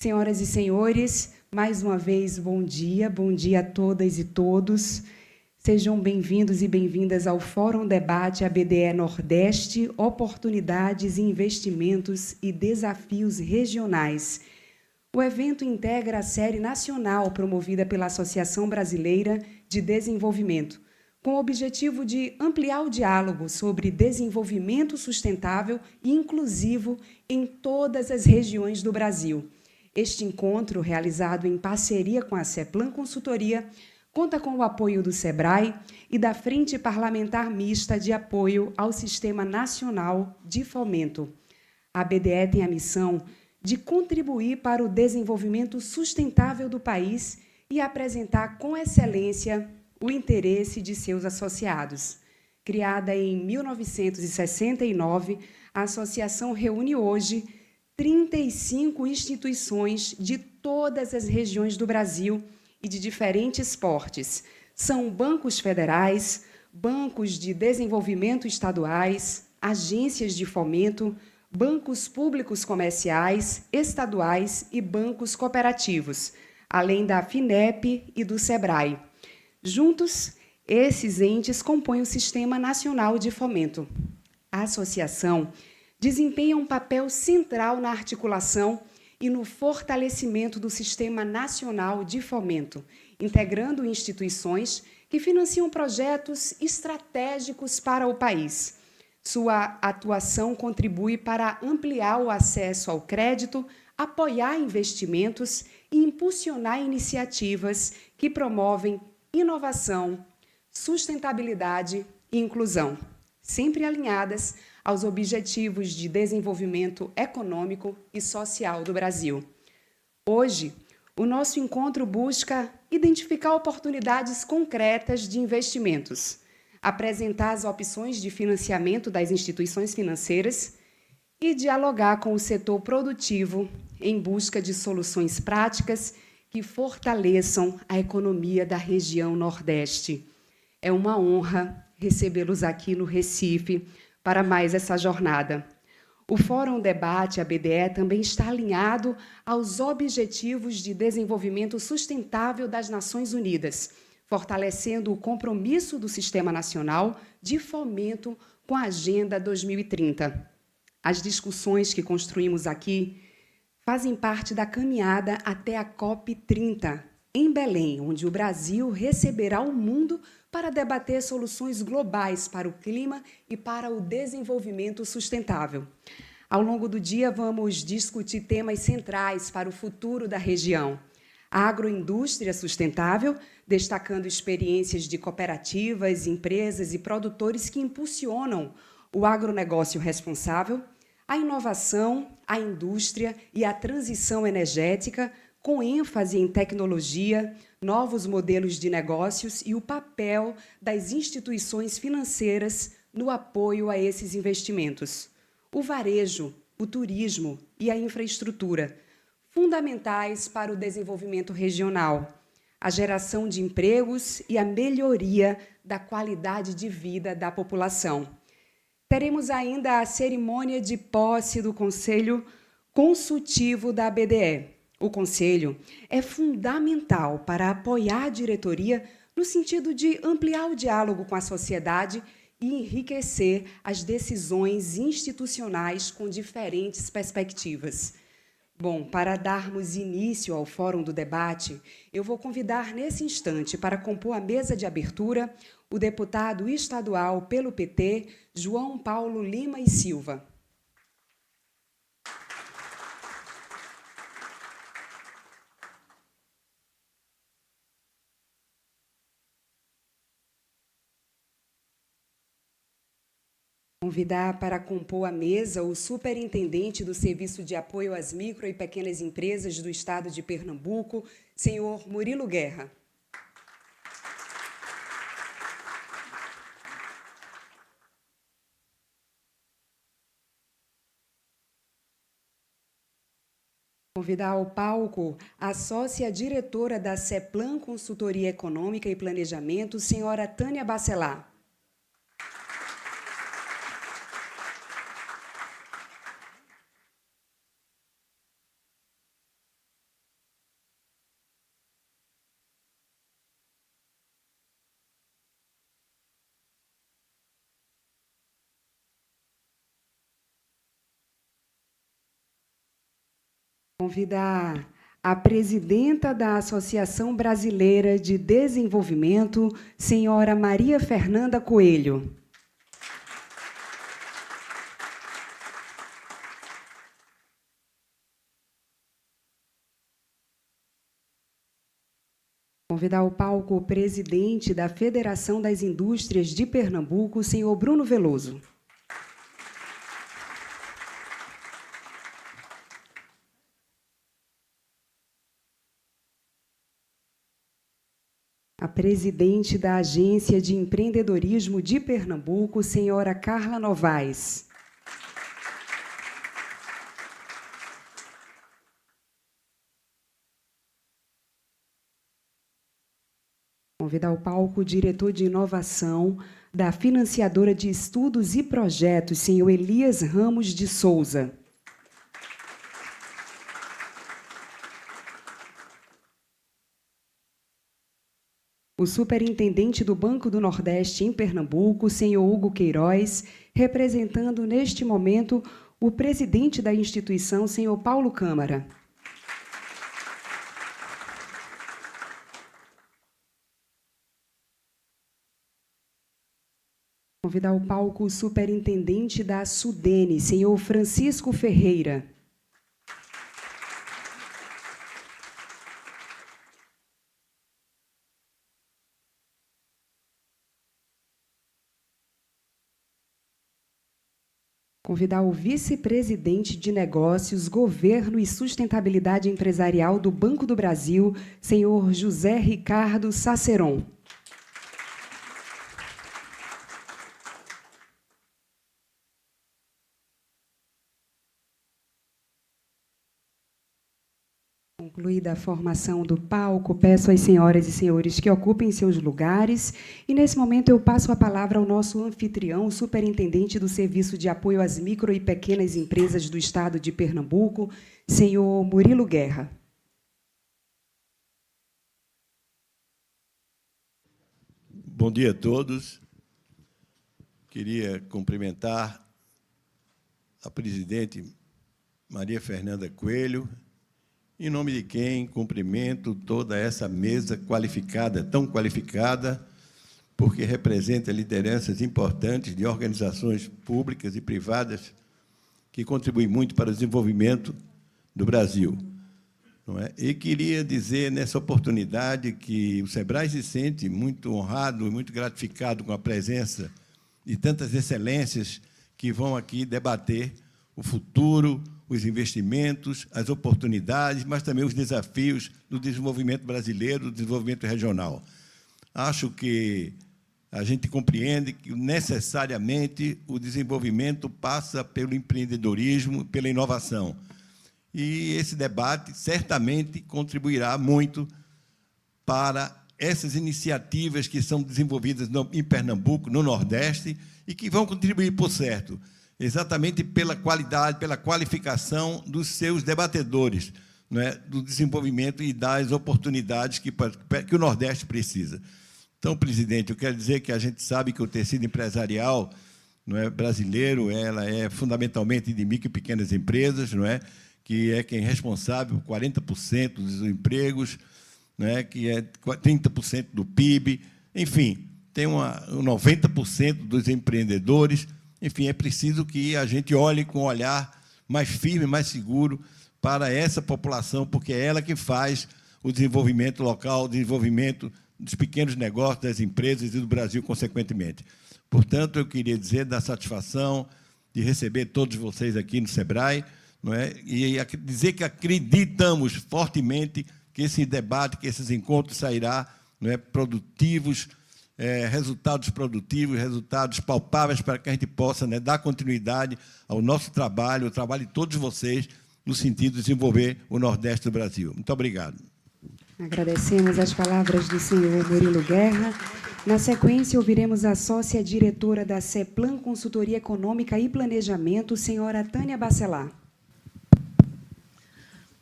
Senhoras e senhores, mais uma vez, bom dia a todas e todos. Sejam bem-vindos e bem-vindas ao Fórum Debate ABDE Nordeste, Oportunidades e Investimentos e Desafios Regionais. O evento integra a série nacional promovida pela Associação Brasileira de Desenvolvimento, com o objetivo de ampliar o diálogo sobre desenvolvimento sustentável e inclusivo em todas as regiões do Brasil. Este encontro, realizado em parceria com a CEPLAN Consultoria, conta com o apoio do SEBRAE e da Frente Parlamentar Mista de Apoio ao Sistema Nacional de Fomento. A ABDE tem a missão de contribuir para o desenvolvimento sustentável do país e apresentar com excelência o interesse de seus associados. Criada em 1969, a associação reúne hoje 35 instituições de todas as regiões do Brasil e de diferentes portes. São bancos federais, bancos de desenvolvimento estaduais, agências de fomento, bancos públicos comerciais, estaduais e bancos cooperativos, além da FINEP e do SEBRAE. Juntos, esses entes compõem o Sistema Nacional de Fomento. A associação desempenha um papel central na articulação e no fortalecimento do Sistema Nacional de Fomento, integrando instituições que financiam projetos estratégicos para o país. Sua atuação contribui para ampliar o acesso ao crédito, apoiar investimentos e impulsionar iniciativas que promovem inovação, sustentabilidade e inclusão, sempre alinhadas aos objetivos de desenvolvimento econômico e social do Brasil. Hoje, o nosso encontro busca identificar oportunidades concretas de investimentos, apresentar as opções de financiamento das instituições financeiras e dialogar com o setor produtivo em busca de soluções práticas que fortaleçam a economia da região Nordeste. É uma honra recebê-los aqui no Recife para mais essa jornada. O Fórum Debate ABDE também está alinhado aos Objetivos de Desenvolvimento Sustentável das Nações Unidas, fortalecendo o compromisso do Sistema Nacional de Fomento com a Agenda 2030. As discussões que construímos aqui fazem parte da caminhada até a COP30, em Belém, onde o Brasil receberá o mundo para debater soluções globais para o clima e para o desenvolvimento sustentável. Ao longo do dia, vamos discutir temas centrais para o futuro da região. A agroindústria sustentável, destacando experiências de cooperativas, empresas e produtores que impulsionam o agronegócio responsável, a inovação, a indústria e a transição energética, com ênfase em tecnologia, novos modelos de negócios e o papel das instituições financeiras no apoio a esses investimentos. O varejo, o turismo e a infraestrutura, fundamentais para o desenvolvimento regional, a geração de empregos e a melhoria da qualidade de vida da população. Teremos ainda a cerimônia de posse do Conselho Consultivo da ABDE. O Conselho é fundamental para apoiar a diretoria no sentido de ampliar o diálogo com a sociedade e enriquecer as decisões institucionais com diferentes perspectivas. Bom, para darmos início ao Fórum do Debate, eu vou convidar nesse instante para compor a mesa de abertura o deputado estadual pelo PT, João Paulo Lima e Silva. Convidar para compor a mesa o superintendente do Serviço de Apoio às Micro e Pequenas Empresas do Estado de Pernambuco, senhor Murilo Guerra. Convidar ao palco a sócia-diretora da CEPLAN Consultoria Econômica e Planejamento, senhora Tânia Bacelar. Convidar a presidenta da Associação Brasileira de Desenvolvimento, senhora Maria Fernanda Coelho. Convidar ao palco o presidente da Federação das Indústrias de Pernambuco, senhor Bruno Veloso. A presidente da Agência de Empreendedorismo de Pernambuco, senhora Carla Novaes. Convidar ao palco o diretor de inovação da Financiadora de Estudos e Projetos, senhor Elias Ramos de Souza. O superintendente do Banco do Nordeste em Pernambuco, senhor Hugo Queiroz, representando neste momento o presidente da instituição, senhor Paulo Câmara. Convidar ao palco o superintendente da Sudene, senhor Francisco Ferreira. Convidar o vice-presidente de Negócios, Governo e Sustentabilidade Empresarial do Banco do Brasil, senhor José Ricardo Saceron. Concluída a formação do palco, peço às senhoras e senhores que ocupem seus lugares. E, nesse momento, eu passo a palavra ao nosso anfitrião, o superintendente do Serviço de Apoio às Micro e Pequenas Empresas do Estado de Pernambuco, senhor Murilo Guerra. Bom dia a todos. Queria cumprimentar a presidente Maria Fernanda Coelho, em nome de quem cumprimento toda essa mesa qualificada, tão qualificada, porque representa lideranças importantes de organizações públicas e privadas que contribuem muito para o desenvolvimento do Brasil. Não é? E queria dizer, nessa oportunidade, que o SEBRAE se sente muito honrado e muito gratificado com a presença de tantas excelências que vão aqui debater o futuro, os investimentos, as oportunidades, mas também os desafios do desenvolvimento brasileiro, do desenvolvimento regional. Acho que a gente compreende que, necessariamente, o desenvolvimento passa pelo empreendedorismo, pela inovação. E esse debate, certamente, contribuirá muito para essas iniciativas que são desenvolvidas em Pernambuco, no Nordeste, e que vão contribuir, por certo, exatamente pela qualidade, pela qualificação dos seus debatedores, não é? Do desenvolvimento e das oportunidades que o Nordeste precisa. Então, presidente, eu quero dizer que a gente sabe que o tecido empresarial, não é, brasileiro, ela é fundamentalmente de micro e pequenas empresas, não é? Que é quem é responsável por 40% dos empregos, não é? Que é 30% do PIB, enfim, tem 90% dos empreendedores. Enfim, é preciso que a gente olhe com um olhar mais firme, mais seguro para essa população, porque é ela que faz o desenvolvimento local, o desenvolvimento dos pequenos negócios, das empresas e do Brasil, consequentemente. Portanto, eu queria dizer da satisfação de receber todos vocês aqui no SEBRAE, não é? E dizer que acreditamos fortemente que esse debate, que esses encontros sairá, não é, produtivos, resultados produtivos, resultados palpáveis para que a gente possa, né, dar continuidade ao nosso trabalho, ao trabalho de todos vocês, no sentido de desenvolver o Nordeste do Brasil. Muito obrigado. Agradecemos as palavras do senhor Murilo Guerra. Na sequência, ouviremos a sócia-diretora da CEPLAN Consultoria Econômica e Planejamento, senhora Tânia Bacelar.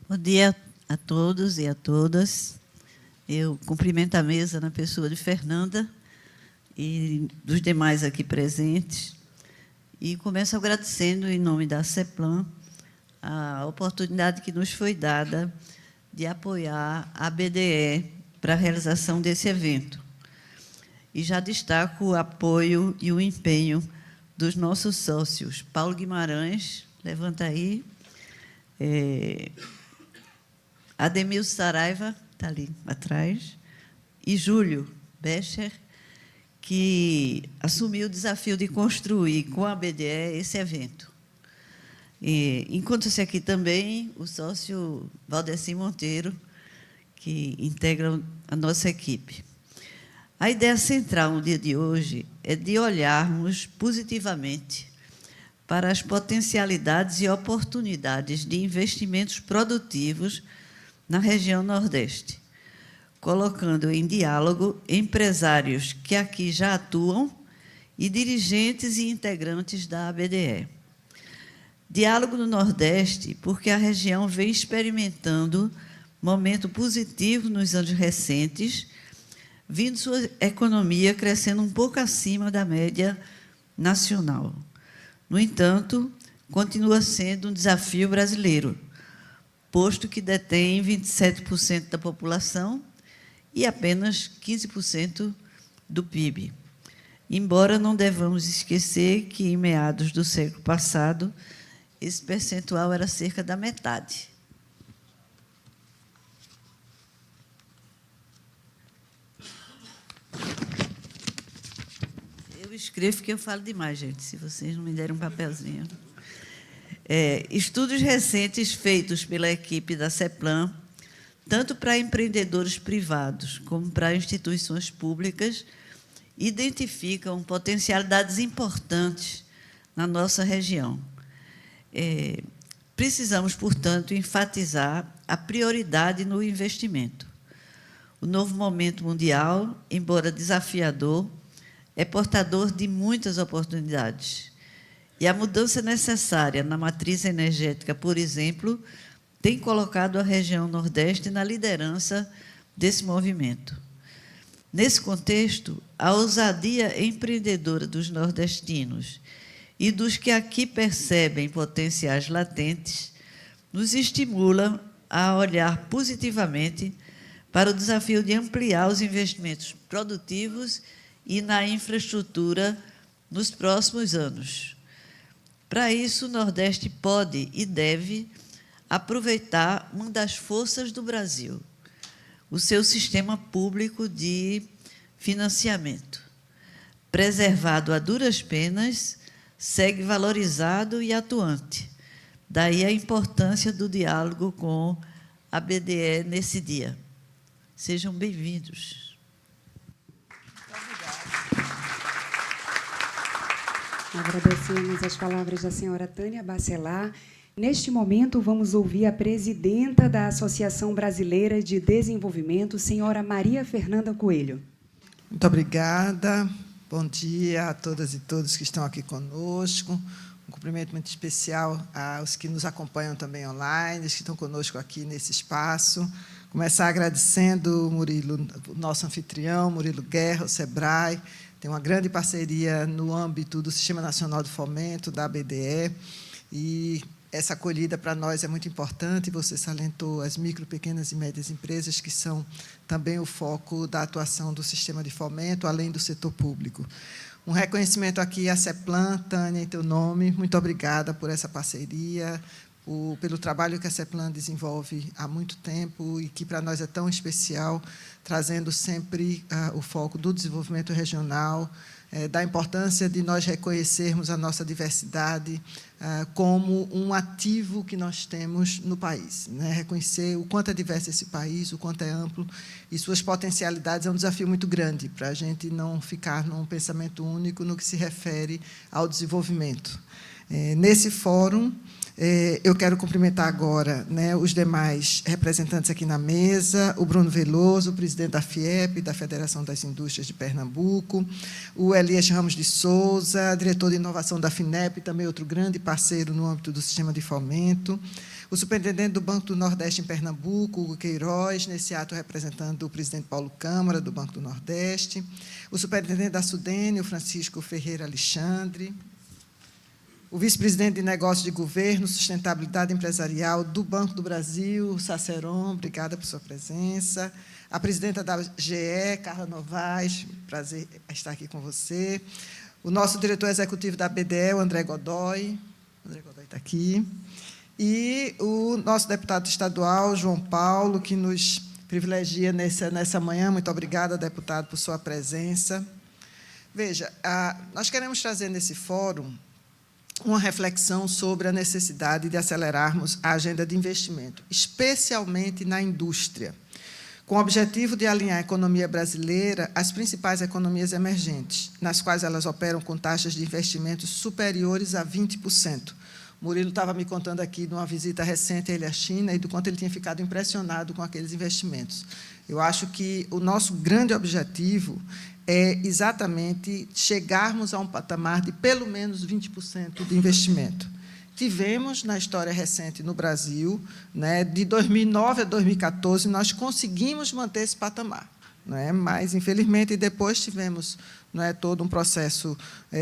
Bom dia a todos e a todas. Eu cumprimento a mesa na pessoa de Fernanda e dos demais aqui presentes. E começo agradecendo, em nome da CEPLAN, a oportunidade que nos foi dada de apoiar a BDE para a realização desse evento. E já destaco o apoio e o empenho dos nossos sócios. Paulo Guimarães, levanta aí. Ademir Saraiva, está ali atrás. E Júlio Becher, que assumiu o desafio de construir com a BDE esse evento. Encontra-se aqui também o sócio Valdeci Monteiro, que integra a nossa equipe. A ideia central no dia de hoje é de olharmos positivamente para as potencialidades e oportunidades de investimentos produtivos na região Nordeste, colocando em diálogo empresários que aqui já atuam e dirigentes e integrantes da ABDE. Diálogo no Nordeste, porque a região vem experimentando momento positivo nos anos recentes, vindo sua economia crescendo um pouco acima da média nacional. No entanto, continua sendo um desafio brasileiro, posto que detém 27% da população e apenas 15% do PIB. Embora não devamos esquecer que, em meados do século passado, esse percentual era cerca da metade. Eu escrevo que eu falo demais, gente, se vocês não me derem um papelzinho. Estudos recentes feitos pela equipe da CEPLAN, tanto para empreendedores privados como para instituições públicas, identificam potencialidades importantes na nossa região. Precisamos, portanto, enfatizar a prioridade no investimento. O novo momento mundial, embora desafiador, é portador de muitas oportunidades. E a mudança necessária na matriz energética, por exemplo, tem colocado a região Nordeste na liderança desse movimento. Nesse contexto, a ousadia empreendedora dos nordestinos e dos que aqui percebem potenciais latentes nos estimula a olhar positivamente para o desafio de ampliar os investimentos produtivos e na infraestrutura nos próximos anos. Para isso, o Nordeste pode e deve aproveitar uma das forças do Brasil, o seu sistema público de financiamento. Preservado a duras penas, segue valorizado e atuante. Daí a importância do diálogo com a BDE nesse dia. Sejam bem-vindos. Agradecemos as palavras da senhora Tânia Bacelar. Neste momento, vamos ouvir a presidenta da Associação Brasileira de Desenvolvimento, senhora Maria Fernanda Coelho. Muito obrigada. Bom dia a todas e todos que estão aqui conosco. Um cumprimento muito especial aos que nos acompanham também online, os que estão conosco aqui nesse espaço. Começar agradecendo o Murilo, o nosso anfitrião, Murilo Guerra, o SEBRAE. Tem uma grande parceria no âmbito do Sistema Nacional de Fomento, da ABDE, e essa acolhida para nós é muito importante. Você salientou as micro, pequenas e médias empresas, que são também o foco da atuação do sistema de fomento, além do setor público. Um reconhecimento aqui à CEPLAN, Tânia, em teu nome, muito obrigada por essa parceria, pelo trabalho que a CEPLAN desenvolve há muito tempo e que para nós é tão especial, trazendo sempre o foco do desenvolvimento regional, da importância de nós reconhecermos a nossa diversidade como um ativo que nós temos no país. Né? Reconhecer o quanto é diverso esse país, o quanto é amplo, e suas potencialidades é um desafio muito grande para a gente não ficar num pensamento único no que se refere ao desenvolvimento. Nesse fórum, eu quero cumprimentar agora, né, os demais representantes aqui na mesa, o Bruno Veloso, presidente da FIEP, da Federação das Indústrias de Pernambuco, o Elias Ramos de Souza, diretor de inovação da FINEP, também outro grande parceiro no âmbito do sistema de fomento, o superintendente do Banco do Nordeste em Pernambuco, Hugo Queiroz, nesse ato representando o presidente Paulo Câmara, do Banco do Nordeste, o superintendente da SUDENE, o Francisco Ferreira Alexandre, o vice-presidente de Negócios de Governo, Sustentabilidade Empresarial do Banco do Brasil, Saceron, obrigada por sua presença. A presidenta da GE, Carla Novaes, prazer estar aqui com você. O nosso diretor executivo da BDE, o André Godoy está aqui. E o nosso deputado estadual, João Paulo, que nos privilegia nessa manhã. Muito obrigada, deputado, por sua presença. Veja, nós queremos trazer nesse fórum uma reflexão sobre a necessidade de acelerarmos a agenda de investimento, especialmente na indústria, com o objetivo de alinhar a economia brasileira às principais economias emergentes, nas quais elas operam com taxas de investimentos superiores a 20%. Murilo estava me contando aqui de uma visita recente a ele à China e do quanto ele tinha ficado impressionado com aqueles investimentos. Eu acho que o nosso grande objetivo é exatamente chegarmos a um patamar de pelo menos 20% de investimento. Tivemos, na história recente no Brasil, né, de 2009 a 2014, nós conseguimos manter esse patamar, né, mas, infelizmente, depois tivemos, né, todo um processo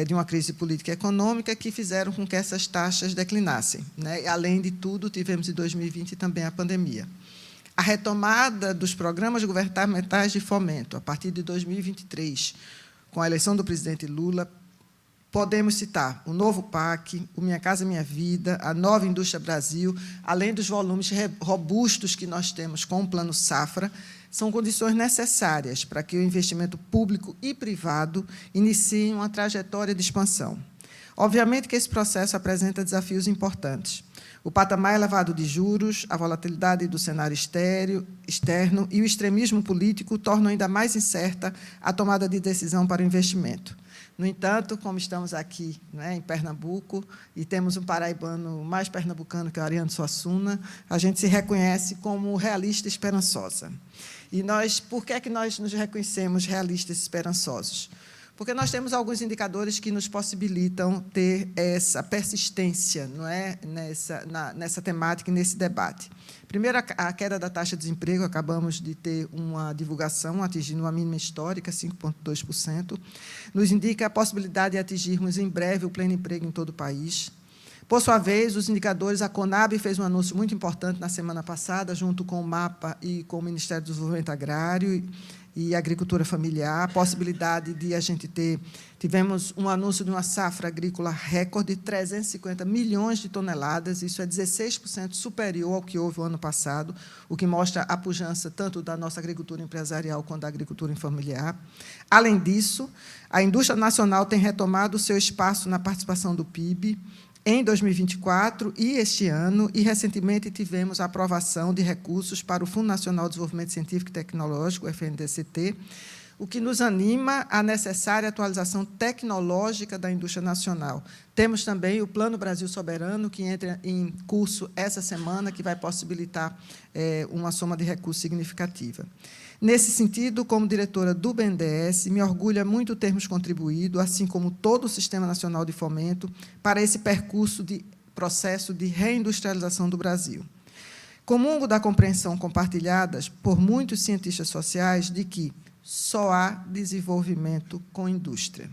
de uma crise política e econômica que fizeram com que essas taxas declinassem, né, e, além de tudo, tivemos, em 2020, também a pandemia. A retomada dos programas governamentais de fomento, a partir de 2023, com a eleição do presidente Lula, podemos citar o novo PAC, o Minha Casa Minha Vida, a Nova Indústria Brasil, além dos volumes robustos que nós temos com o Plano Safra, são condições necessárias para que o investimento público e privado iniciem uma trajetória de expansão. Obviamente que esse processo apresenta desafios importantes. O patamar elevado de juros, a volatilidade do cenário externo e o extremismo político tornam ainda mais incerta a tomada de decisão para o investimento. No entanto, como estamos aqui, né, em Pernambuco, e temos um paraibano mais pernambucano que é o Ariano Suassuna, a gente se reconhece como realista e esperançosa. E por que é que nós nos reconhecemos realistas e esperançosos? Porque nós temos alguns indicadores que nos possibilitam ter essa persistência, não é, nessa temática e nesse debate. Primeiro, a queda da taxa de desemprego, acabamos de ter uma divulgação atingindo uma mínima histórica, 5,2%, nos indica a possibilidade de atingirmos em breve o pleno emprego em todo o país. Por sua vez, os indicadores, a Conab fez um anúncio muito importante na semana passada, junto com o MAPA e com o Ministério do Desenvolvimento Agrário e Agricultura Familiar, a possibilidade de a gente tivemos um anúncio de uma safra agrícola recorde, 350 milhões de toneladas, isso é 16% superior ao que houve o ano passado, o que mostra a pujança tanto da nossa agricultura empresarial quanto da agricultura familiar. Além disso, a indústria nacional tem retomado o seu espaço na participação do PIB, em 2024 e este ano, e recentemente tivemos a aprovação de recursos para o Fundo Nacional de Desenvolvimento Científico e Tecnológico, o FNDCT, o que nos anima à necessária atualização tecnológica da indústria nacional. Temos também o Plano Brasil Soberano, que entra em curso essa semana, que vai possibilitar uma soma de recursos significativa. Nesse sentido, como diretora do BNDES, me orgulha muito termos contribuído, assim como todo o Sistema Nacional de Fomento, para esse processo de reindustrialização do Brasil. Comungo da compreensão compartilhada por muitos cientistas sociais de que só há desenvolvimento com indústria.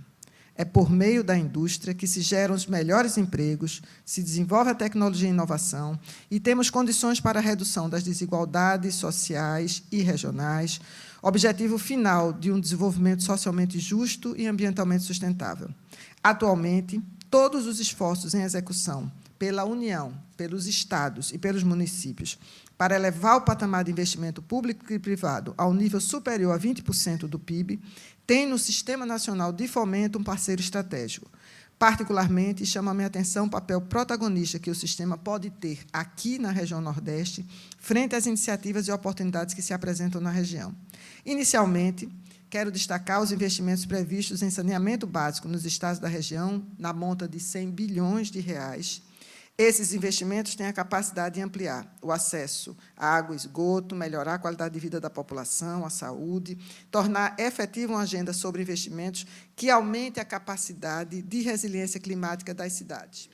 É por meio da indústria que se geram os melhores empregos, se desenvolve a tecnologia e a inovação e temos condições para a redução das desigualdades sociais e regionais, objetivo final de um desenvolvimento socialmente justo e ambientalmente sustentável. Atualmente, todos os esforços em execução pela União, pelos estados e pelos municípios para elevar o patamar de investimento público e privado ao nível superior a 20% do PIB, tem no Sistema Nacional de Fomento um parceiro estratégico. Particularmente, chama a minha atenção o papel protagonista que o sistema pode ter aqui na região Nordeste, frente às iniciativas e oportunidades que se apresentam na região. Inicialmente, quero destacar os investimentos previstos em saneamento básico nos estados da região, na monta de 100 bilhões de reais. Esses investimentos têm a capacidade de ampliar o acesso à água e esgoto, melhorar a qualidade de vida da população, a saúde, tornar efetiva uma agenda sobre investimentos que aumente a capacidade de resiliência climática das cidades.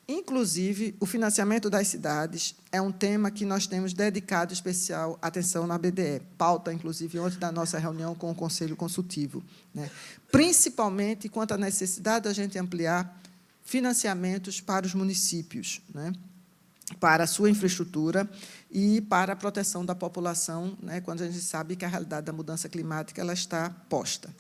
Inclusive, o financiamento das cidades é um tema que nós temos dedicado especial atenção na BDE, pauta, inclusive, ontem da nossa reunião com o Conselho Consultivo, né? Principalmente quanto à necessidade da gente ampliar financiamentos para os municípios, né, para a sua infraestrutura e para a proteção da população, né, quando a gente sabe que a realidade da mudança climática ela está posta.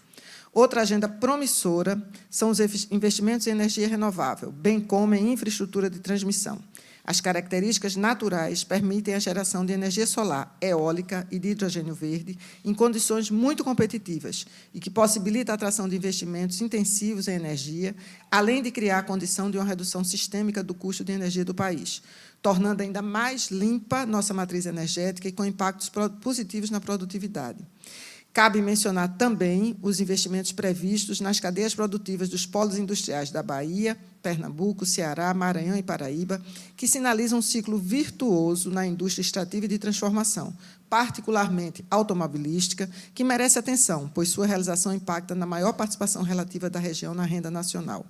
Outra agenda promissora são os investimentos em energia renovável, bem como em infraestrutura de transmissão. As características naturais permitem a geração de energia solar, eólica e de hidrogênio verde em condições muito competitivas e que possibilita a atração de investimentos intensivos em energia, além de criar a condição de uma redução sistêmica do custo de energia do país, tornando ainda mais limpa nossa matriz energética e com impactos positivos na produtividade. Cabe mencionar também os investimentos previstos nas cadeias produtivas dos polos industriais da Bahia, Pernambuco, Ceará, Maranhão e Paraíba, que sinalizam um ciclo virtuoso na indústria extrativa e de transformação, particularmente automobilística, que merece atenção, pois sua realização impacta na maior participação relativa da região na renda nacional.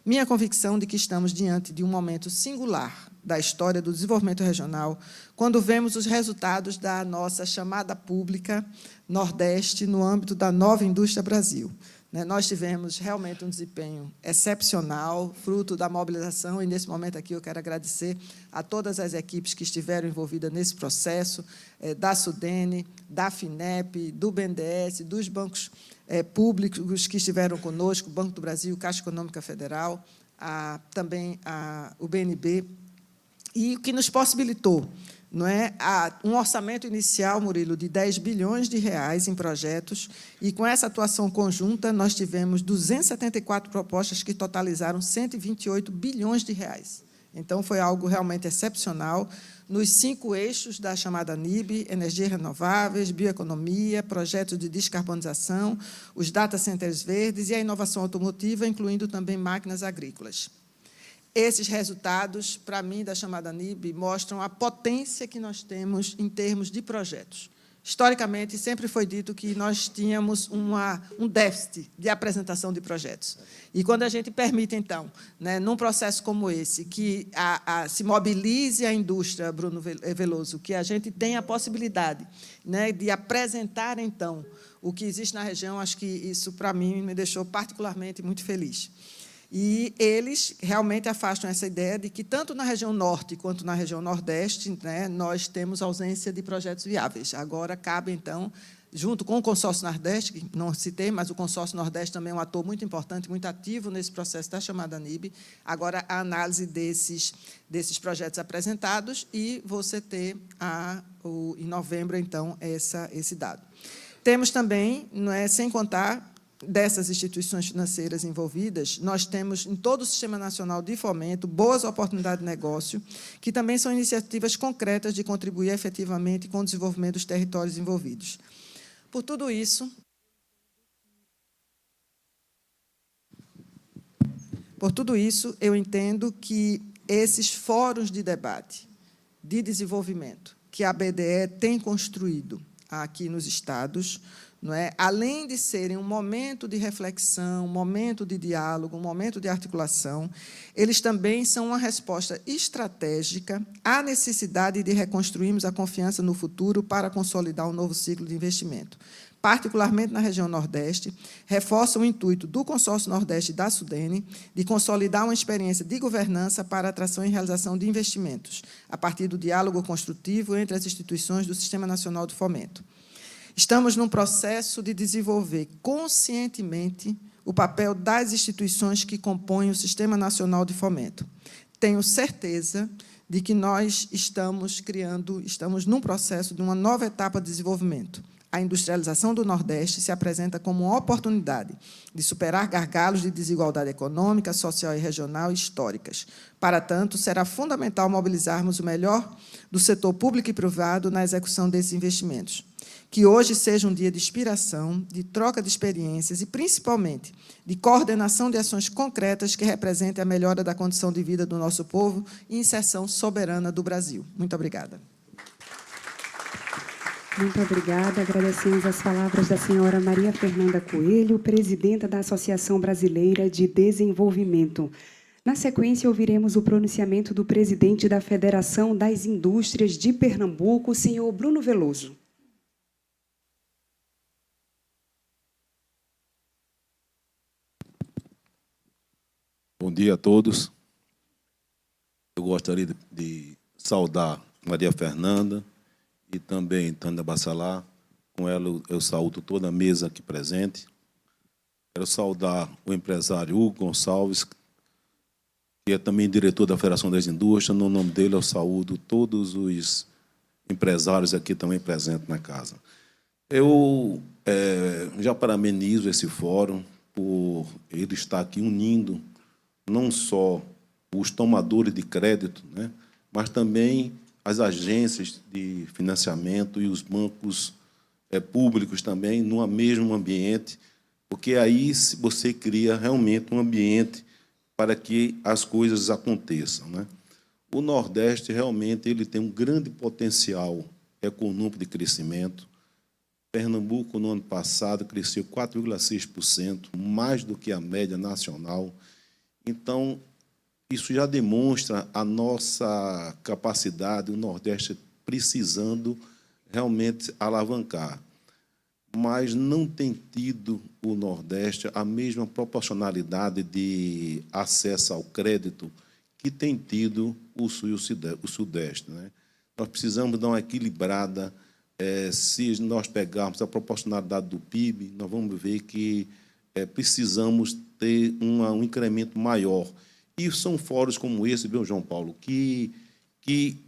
Minha convicção de que estamos diante de um momento singular da história do desenvolvimento regional, quando vemos os resultados da nossa chamada pública Nordeste no âmbito da nova indústria Brasil. Nós tivemos realmente um desempenho excepcional, fruto da mobilização, e, nesse momento aqui, eu quero agradecer a todas as equipes que estiveram envolvidas nesse processo, da SUDENE, da FINEP, do BNDES, dos bancos públicos que estiveram conosco, o Banco do Brasil, Caixa Econômica Federal, também o BNB, e o que nos possibilitou, não é, um orçamento inicial, Murilo, de 10 bilhões de reais em projetos, e com essa atuação conjunta nós tivemos 274 propostas que totalizaram 128 bilhões de reais. Então, foi algo realmente excepcional, nos 5 eixos da chamada NIB, energias renováveis, bioeconomia, projetos de descarbonização, os data centers verdes e a inovação automotiva, incluindo também máquinas agrícolas. Esses resultados, para mim, da chamada NIB, mostram a potência que nós temos em termos de projetos. Historicamente, sempre foi dito que nós tínhamos um déficit de apresentação de projetos. E, quando a gente permite, então, num processo como esse, que se mobilize a indústria, Bruno Veloso, que a gente tenha a possibilidade, de apresentar, então, o que existe na região, acho que isso, para mim, me deixou particularmente muito feliz. E eles realmente afastam essa ideia de que, tanto na região norte quanto na região nordeste, nós temos ausência de projetos viáveis. Agora, cabe, então, junto com o consórcio Nordeste, que não citei, mas o consórcio Nordeste também é um ator muito importante, muito ativo nesse processo da chamada NIB, agora a análise desses projetos apresentados e você ter, em novembro, então, esse dado. Temos também, sem contar, dessas instituições financeiras envolvidas, nós temos, em todo o Sistema Nacional de Fomento, boas oportunidades de negócio, que também são iniciativas concretas de contribuir efetivamente com o desenvolvimento dos territórios envolvidos. Por tudo isso, eu entendo que esses fóruns de debate, de desenvolvimento, que a BDE tem construído aqui nos estados, além de serem um momento de reflexão, um momento de diálogo, um momento de articulação, eles também são uma resposta estratégica à necessidade de reconstruirmos a confiança no futuro para consolidar um novo ciclo de investimento. Particularmente na região Nordeste, reforçam o intuito do Consórcio Nordeste e da SUDENE de consolidar uma experiência de governança para a atração e realização de investimentos, a partir do diálogo construtivo entre as instituições do Sistema Nacional de Fomento. Estamos num processo de desenvolver conscientemente o papel das instituições que compõem o Sistema Nacional de Fomento. Tenho certeza de que nós estamos num processo de uma nova etapa de desenvolvimento. A industrialização do Nordeste se apresenta como uma oportunidade de superar gargalos de desigualdade econômica, social e regional históricas. Para tanto, será fundamental mobilizarmos o melhor do setor público e privado na execução desses investimentos. Que hoje seja um dia de inspiração, de troca de experiências e, principalmente, de coordenação de ações concretas que representem a melhora da condição de vida do nosso povo e inserção soberana do Brasil. Muito obrigada. Muito obrigada. Agradecemos as palavras da senhora Maria Fernanda Coelho, presidenta da Associação Brasileira de Desenvolvimento. Na sequência, ouviremos o pronunciamento do presidente da Federação das Indústrias de Pernambuco, senhor Bruno Veloso. Bom dia a todos. Eu gostaria de saudar Maria Fernanda e também Tânia Bassalá. Com ela eu saúdo toda a mesa aqui presente. Quero saudar o empresário Hugo Gonçalves, que é também diretor da Federação das Indústrias. No nome dele eu saúdo todos os empresários aqui também presentes na casa. Eu já parabenizo esse fórum por ele estar aqui unindo não só os tomadores de crédito, né, mas também as agências de financiamento e os bancos públicos também, no mesmo ambiente, porque aí você cria realmente um ambiente para que as coisas aconteçam, né? O Nordeste realmente ele tem um grande potencial econômico de crescimento. Pernambuco, no ano passado, cresceu 4,6%, mais do que a média nacional. Então, isso já demonstra a nossa capacidade, o Nordeste precisando realmente alavancar. Mas não tem tido o Nordeste a mesma proporcionalidade de acesso ao crédito que tem tido o Sul e o Sudeste, né? Nós precisamos dar uma equilibrada. Se nós pegarmos a proporcionalidade do PIB, nós vamos ver que precisamos ter um incremento maior. E são fóruns como esse, viu, João Paulo, que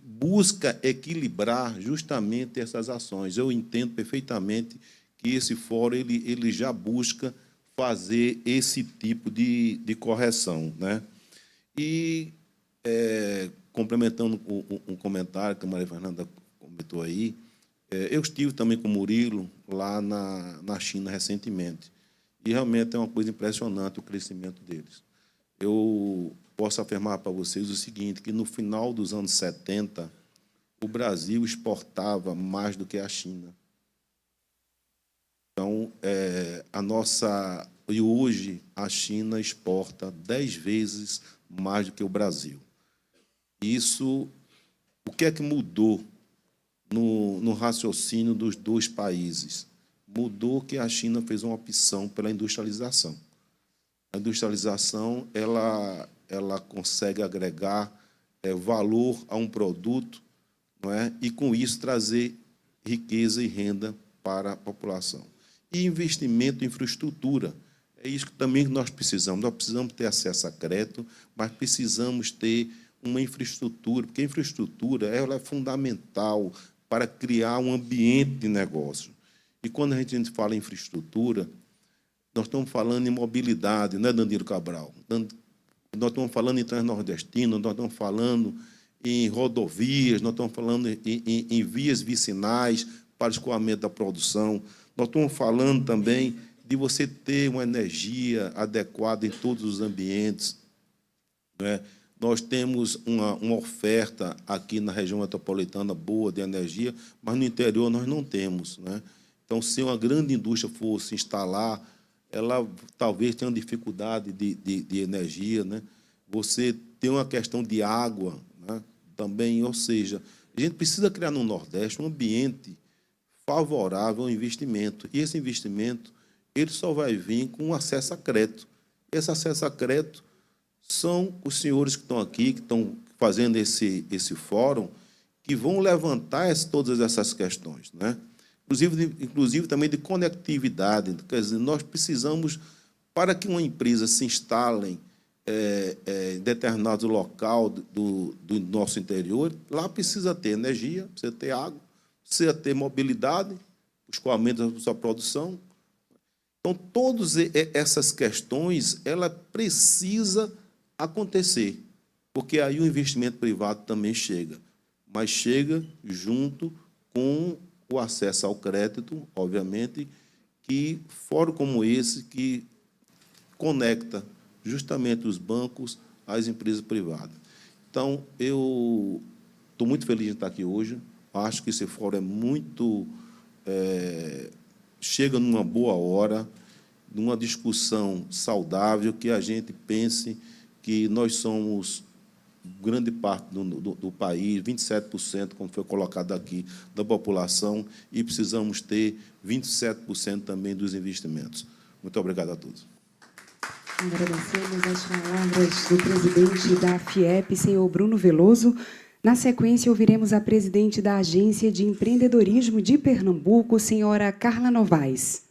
busca equilibrar justamente essas ações. Eu entendo perfeitamente que esse fórum ele já busca fazer esse tipo de correção, né? E, complementando um comentário que a Maria Fernanda comentou aí, eu estive também com o Murilo lá na China recentemente, e realmente é uma coisa impressionante o crescimento deles. Eu posso afirmar para vocês o seguinte, que no final dos anos 70, o Brasil exportava mais do que a China. Então, e hoje a China exporta 10 vezes mais do que o Brasil. Isso, o que é que mudou no raciocínio dos dois países? Mudou que a China fez uma opção pela industrialização. A industrialização ela consegue agregar valor a um produto, não é? E, com isso, trazer riqueza e renda para a população. E investimento em infraestrutura. É isso que também nós precisamos. Nós precisamos ter acesso a crédito, mas precisamos ter uma infraestrutura, porque a infraestrutura ela é fundamental para criar um ambiente de negócio. E quando a gente fala em infraestrutura, nós estamos falando em mobilidade, não é, Danilo Cabral? Nós estamos falando em transnordestino, nós estamos falando em rodovias, nós estamos falando em vias vicinais para escoamento da produção, nós estamos falando também de você ter uma energia adequada em todos os ambientes, não é? Nós temos uma oferta aqui na região metropolitana boa de energia, mas no interior nós não temos, né? Então, se uma grande indústria fosse se instalar, ela talvez tenha uma dificuldade de energia, né? Você tem uma questão de água, né, também, ou seja, a gente precisa criar no Nordeste um ambiente favorável ao investimento. E esse investimento ele só vai vir com acesso a crédito. Esse acesso a crédito são os senhores que estão aqui, que estão fazendo esse fórum, que vão levantar todas essas questões, né? Inclusive também de conectividade. Quer dizer, nós precisamos, para que uma empresa se instale em determinado local do nosso interior, lá precisa ter energia, precisa ter água, precisa ter mobilidade, o escoamento da sua produção. Então, todas essas questões, ela precisa acontecer, porque aí o investimento privado também chega, mas chega junto com o acesso ao crédito, obviamente, que fórum como esse que conecta justamente os bancos às empresas privadas. Então, eu estou muito feliz de estar aqui hoje. Acho que esse fórum é muito... chega numa boa hora, numa discussão saudável, que a gente pense que nós somos grande parte do país, 27%, como foi colocado aqui, da população, e precisamos ter 27% também dos investimentos. Muito obrigado a todos. Agradecemos as palavras do presidente da FIEP, senhor Bruno Veloso. Na sequência, ouviremos a presidente da Agência de Empreendedorismo de Pernambuco, senhora Carla Novaes.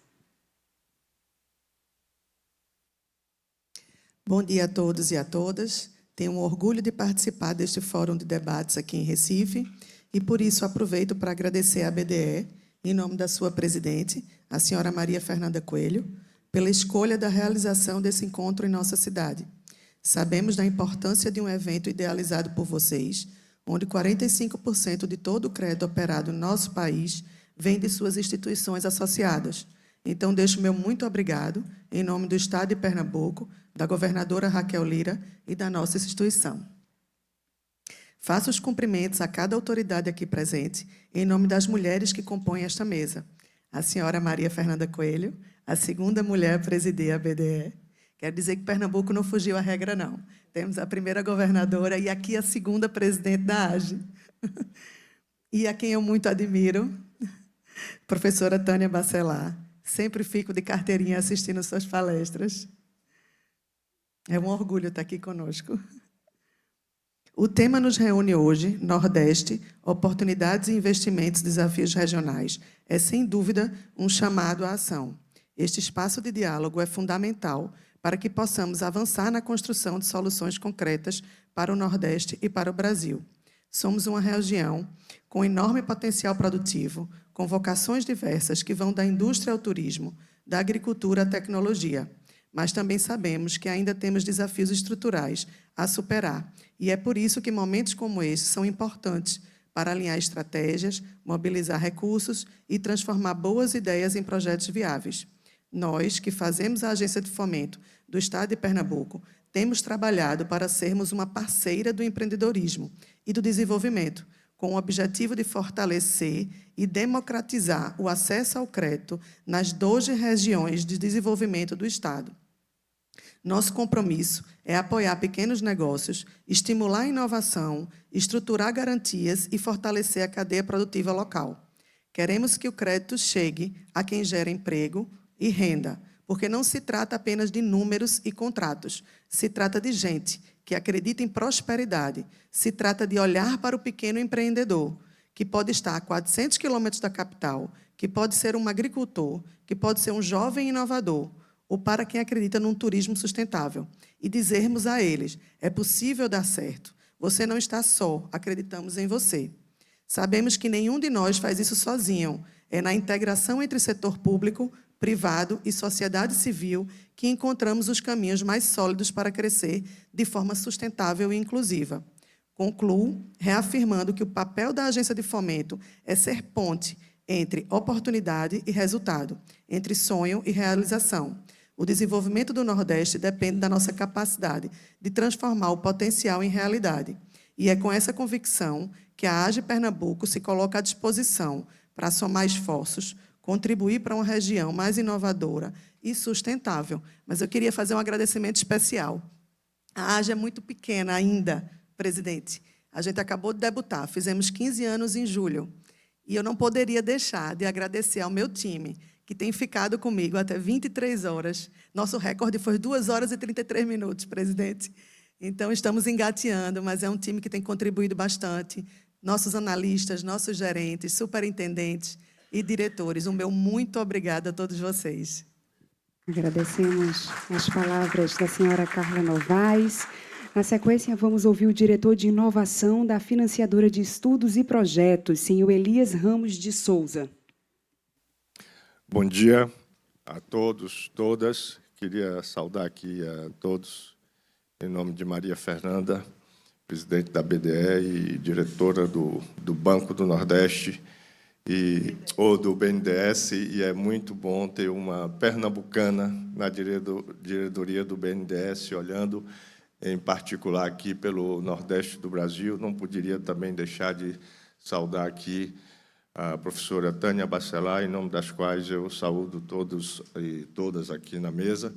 Bom dia a todos e a todas. Tenho um orgulho de participar deste fórum de debates aqui em Recife e, por isso, aproveito para agradecer à BDE, em nome da sua presidente, a senhora Maria Fernanda Coelho, pela escolha da realização desse encontro em nossa cidade. Sabemos da importância de um evento idealizado por vocês, onde 45% de todo o crédito operado no nosso país vem de suas instituições associadas. Então, deixo meu muito obrigado, em nome do Estado de Pernambuco, da governadora Raquel Lira e da nossa instituição. Faço os cumprimentos a cada autoridade aqui presente, em nome das mulheres que compõem esta mesa. A senhora Maria Fernanda Coelho, a segunda mulher a presidir a BDE. Quero dizer que Pernambuco não fugiu à regra, não. Temos a primeira governadora e aqui a segunda presidente da AGE. E a quem eu muito admiro, professora Tânia Bacelar. Sempre fico de carteirinha assistindo suas palestras. É um orgulho estar aqui conosco. O tema nos reúne hoje, Nordeste, oportunidades e investimentos, desafios regionais. É, sem dúvida, um chamado à ação. Este espaço de diálogo é fundamental para que possamos avançar na construção de soluções concretas para o Nordeste e para o Brasil. Somos uma região com enorme potencial produtivo, com vocações diversas que vão da indústria ao turismo, da agricultura à tecnologia. Mas também sabemos que ainda temos desafios estruturais a superar, e é por isso que momentos como este são importantes para alinhar estratégias, mobilizar recursos e transformar boas ideias em projetos viáveis. Nós, que fazemos a Agência de Fomento do Estado de Pernambuco, temos trabalhado para sermos uma parceira do empreendedorismo e do desenvolvimento, com o objetivo de fortalecer e democratizar o acesso ao crédito nas 12 regiões de desenvolvimento do Estado. Nosso compromisso é apoiar pequenos negócios, estimular a inovação, estruturar garantias e fortalecer a cadeia produtiva local. Queremos que o crédito chegue a quem gera emprego e renda, porque não se trata apenas de números e contratos, se trata de gente que acredita em prosperidade, se trata de olhar para o pequeno empreendedor, que pode estar a 400 quilômetros da capital, que pode ser um agricultor, que pode ser um jovem inovador, ou para quem acredita num turismo sustentável, e dizermos a eles, é possível dar certo, você não está só, acreditamos em você. Sabemos que nenhum de nós faz isso sozinho, é na integração entre setor público, privado e sociedade civil que encontramos os caminhos mais sólidos para crescer de forma sustentável e inclusiva. Concluo reafirmando que o papel da Agência de Fomento é ser ponte entre oportunidade e resultado, entre sonho e realização. O desenvolvimento do Nordeste depende da nossa capacidade de transformar o potencial em realidade. E é com essa convicção que a AGE Pernambuco se coloca à disposição para somar esforços, contribuir para uma região mais inovadora e sustentável. Mas eu queria fazer um agradecimento especial. A AGE é muito pequena ainda, presidente. A gente acabou de debutar, fizemos 15 anos em julho. E eu não poderia deixar de agradecer ao meu time, que tem ficado comigo até 23 horas. Nosso recorde foi 2 horas e 33 minutos, presidente. Então, estamos engateando, mas é um time que tem contribuído bastante. Nossos analistas, nossos gerentes, superintendentes e diretores, o meu muito obrigada a todos vocês. Agradecemos as palavras da senhora Carla Novaes. Na sequência, vamos ouvir o diretor de inovação da Financiadora de Estudos e Projetos, senhor Elias Ramos de Souza. Bom dia a todos, todas. Queria saudar aqui a todos, em nome de Maria Fernanda, presidente da BDE e diretora do Banco do Nordeste, ou do BNDES, e é muito bom ter uma pernambucana na diretoria do BNDES, olhando em particular aqui pelo Nordeste do Brasil. Não poderia também deixar de saudar aqui a professora Tânia Bacelar, em nome das quais eu saúdo todos e todas aqui na mesa,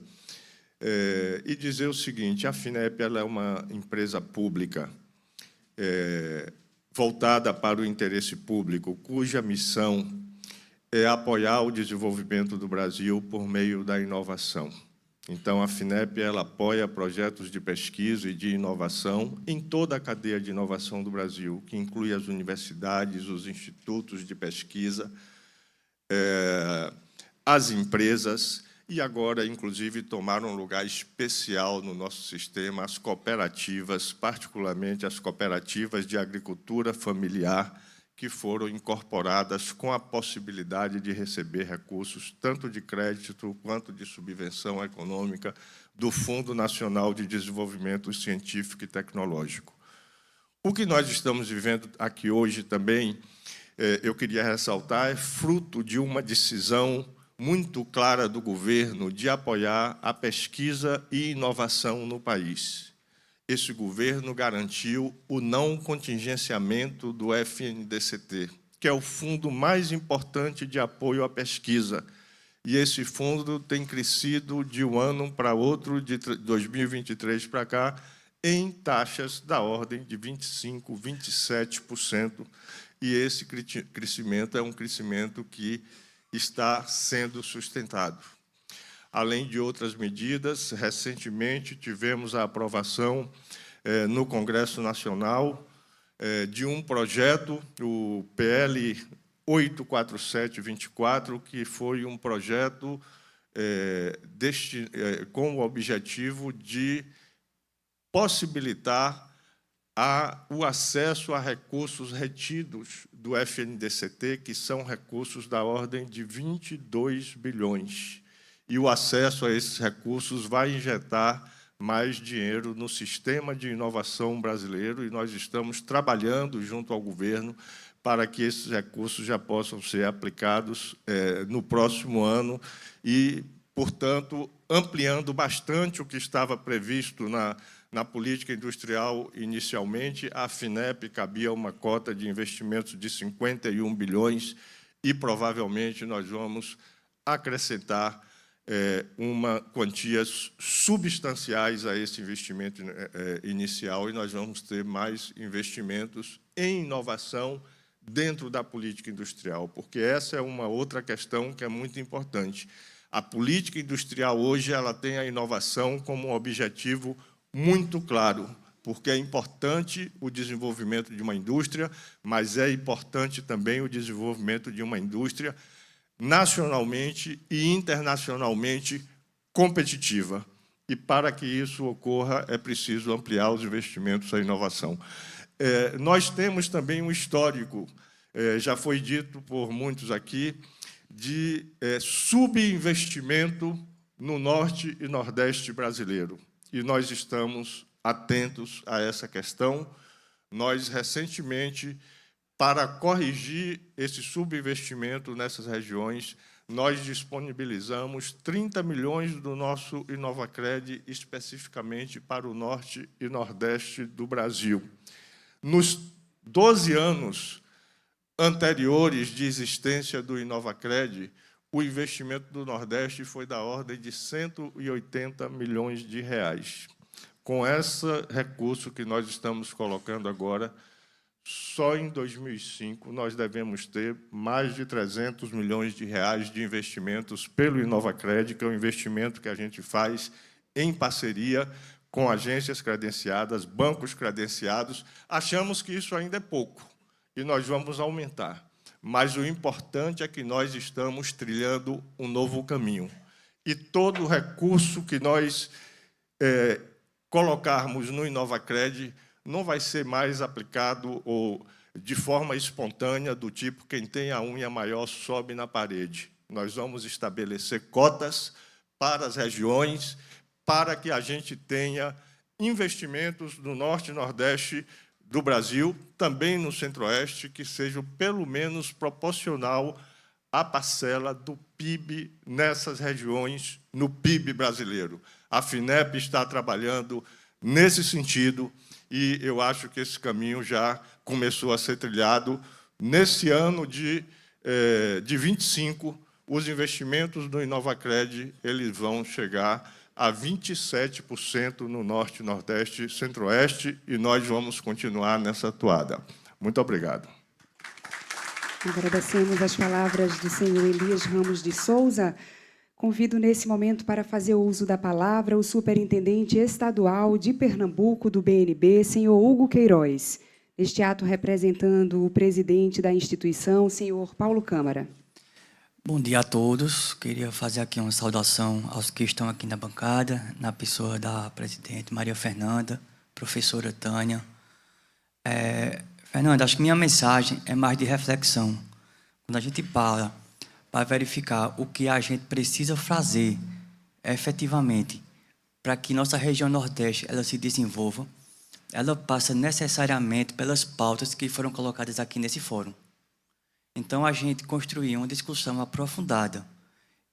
e dizer o seguinte: a FINEP ela é uma empresa pública voltada para o interesse público, cuja missão é apoiar o desenvolvimento do Brasil por meio da inovação. Então, a FINEP ela apoia projetos de pesquisa e de inovação em toda a cadeia de inovação do Brasil, que inclui as universidades, os institutos de pesquisa, as empresas, e agora, inclusive, tomaram um lugar especial no nosso sistema as cooperativas, particularmente as cooperativas de agricultura familiar, que foram incorporadas com a possibilidade de receber recursos, tanto de crédito quanto de subvenção econômica, do Fundo Nacional de Desenvolvimento Científico e Tecnológico. O que nós estamos vivendo aqui hoje também, eu queria ressaltar, é fruto de uma decisão muito clara do governo de apoiar a pesquisa e inovação no país. Esse governo garantiu o não contingenciamento do FNDCT, que é o fundo mais importante de apoio à pesquisa. E esse fundo tem crescido de um ano para outro, de 2023 para cá, em taxas da ordem de 25%, 27%. E esse crescimento é um crescimento que está sendo sustentado. Além de outras medidas, recentemente tivemos a aprovação no Congresso Nacional de um projeto, o PL 84724, que foi um projeto com o objetivo de possibilitar o acesso a recursos retidos do FNDCT, que são recursos da ordem de 22 bilhões. E o acesso a esses recursos vai injetar mais dinheiro no sistema de inovação brasileiro, e nós estamos trabalhando junto ao governo para que esses recursos já possam ser aplicados no próximo ano e, portanto, ampliando bastante o que estava previsto na política industrial inicialmente. A FINEP cabia uma cota de investimentos de 51 bilhões e, provavelmente, nós vamos acrescentar uma quantias substanciais a esse investimento inicial, e nós vamos ter mais investimentos em inovação dentro da política industrial, porque essa é uma outra questão que é muito importante. A política industrial hoje ela tem a inovação como um objetivo muito claro, porque é importante o desenvolvimento de uma indústria, mas é importante também o desenvolvimento de uma indústria nacionalmente e internacionalmente competitiva. E, para que isso ocorra, é preciso ampliar os investimentos à inovação. Nós temos também um histórico, já foi dito por muitos aqui, de subinvestimento no Norte e Nordeste brasileiro. E nós estamos atentos a essa questão. Nós, recentemente, para corrigir esse subinvestimento nessas regiões, nós disponibilizamos 30 milhões do nosso InovaCred especificamente para o Norte e Nordeste do Brasil. Nos 12 anos anteriores de existência do InovaCred, o investimento do Nordeste foi da ordem de 180 milhões de reais. Com esse recurso que nós estamos colocando agora, só em 2005 nós devemos ter mais de 300 milhões de reais de investimentos pelo InovaCred, que é um investimento que a gente faz em parceria com agências credenciadas, bancos credenciados. Achamos que isso ainda é pouco e nós vamos aumentar. Mas o importante é que nós estamos trilhando um novo caminho. E todo recurso que nós colocarmos no InovaCred não vai ser mais aplicado ou de forma espontânea, do tipo quem tem a unha maior sobe na parede. Nós vamos estabelecer cotas para as regiões, para que a gente tenha investimentos no Norte e Nordeste do Brasil, também no Centro-Oeste, que sejam pelo menos proporcional à parcela do PIB nessas regiões, no PIB brasileiro. A FINEP está trabalhando nesse sentido, e eu acho que esse caminho já começou a ser trilhado. Nesse ano de 25, os investimentos do InovaCred eles vão chegar a 27% no Norte, Nordeste e Centro-Oeste, e nós vamos continuar nessa toada. Muito obrigado. Agradecemos as palavras do senhor Elias Ramos de Souza. Convido nesse momento para fazer uso da palavra o superintendente estadual de Pernambuco do BNB, senhor Hugo Queiroz. Neste ato, representando o presidente da instituição, senhor Paulo Câmara. Bom dia a todos. Queria fazer aqui uma saudação aos que estão aqui na bancada, na pessoa da presidente Maria Fernanda, professora Tânia. Fernanda, acho que minha mensagem é mais de reflexão. Quando a gente para verificar o que a gente precisa fazer efetivamente para que nossa região Nordeste ela se desenvolva, ela passa necessariamente pelas pautas que foram colocadas aqui nesse fórum. Então, a gente construir uma discussão aprofundada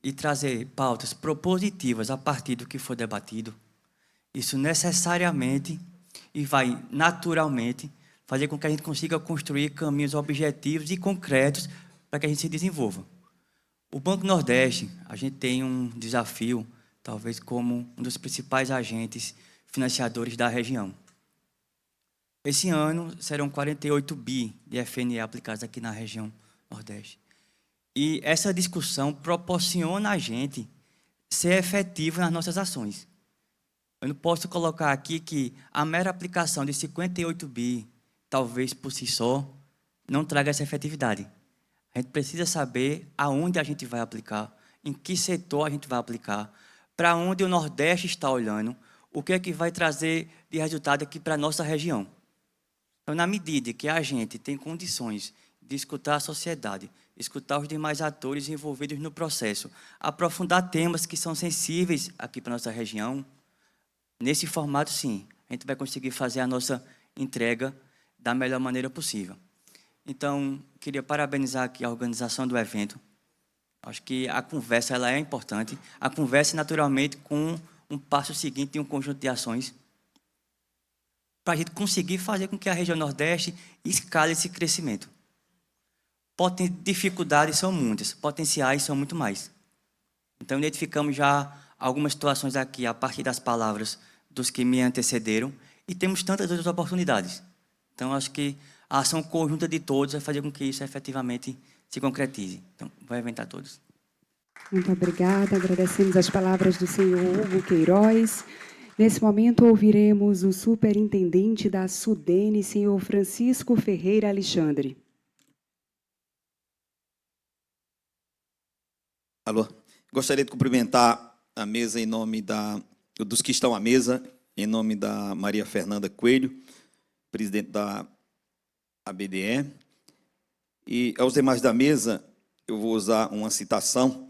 e trazer pautas propositivas a partir do que for debatido, isso necessariamente e vai naturalmente fazer com que a gente consiga construir caminhos objetivos e concretos para que a gente se desenvolva. O Banco Nordeste, a gente tem um desafio, talvez como um dos principais agentes financiadores da região. Esse ano serão 48 bi de FNE aplicados aqui na região Nordeste. E essa discussão proporciona a gente ser efetivo nas nossas ações. Eu não posso colocar aqui que a mera aplicação de 58 bi, talvez por si só, não traga essa efetividade. A gente precisa saber aonde a gente vai aplicar, em que setor a gente vai aplicar, para onde o Nordeste está olhando, o que é que vai trazer de resultado aqui para a nossa região. Então, na medida que a gente tem condições de escutar a sociedade, escutar os demais atores envolvidos no processo, aprofundar temas que são sensíveis aqui para a nossa região, nesse formato, sim, a gente vai conseguir fazer a nossa entrega da melhor maneira possível. Então, queria parabenizar aqui a organização do evento. Acho que a conversa ela é importante. A conversa, naturalmente, com um passo seguinte e um conjunto de ações para a gente conseguir fazer com que a região Nordeste escale esse crescimento. Dificuldades são muitas, potenciais são muito mais. Então, identificamos já algumas situações aqui, a partir das palavras dos que me antecederam, e temos tantas outras oportunidades. Então, acho que a ação conjunta de todos vai fazer com que isso efetivamente se concretize. Então, vou eventar todos. Muito obrigada. Agradecemos as palavras do senhor Hugo Queiroz. Nesse momento, ouviremos o superintendente da SUDENE, senhor Francisco Ferreira Alexandre. Alô. Gostaria de cumprimentar a mesa em nome dos que estão à mesa, em nome da Maria Fernanda Coelho, presidente da ABDE, e aos demais da mesa, eu vou usar uma citação.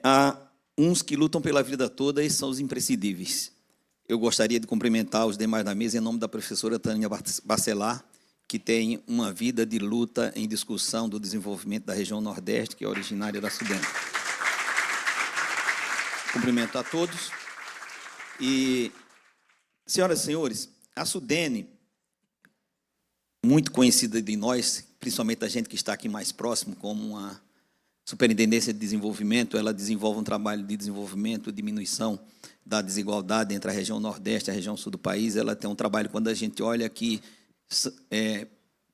Há uns que lutam pela vida toda e são os imprescindíveis. Eu gostaria de cumprimentar os demais da mesa em nome da professora Tânia Bacelar, que tem uma vida de luta em discussão do desenvolvimento da região Nordeste, que é originária da SUDENE. Cumprimento a todos. E, senhoras e senhores, a SUDENE, muito conhecida de nós, principalmente da gente que está aqui mais próximo, como uma Superintendência de Desenvolvimento, ela desenvolve um trabalho de desenvolvimento, diminuição da desigualdade entre a região Nordeste e a região Sul do país. Ela tem um trabalho, quando a gente olha aqui,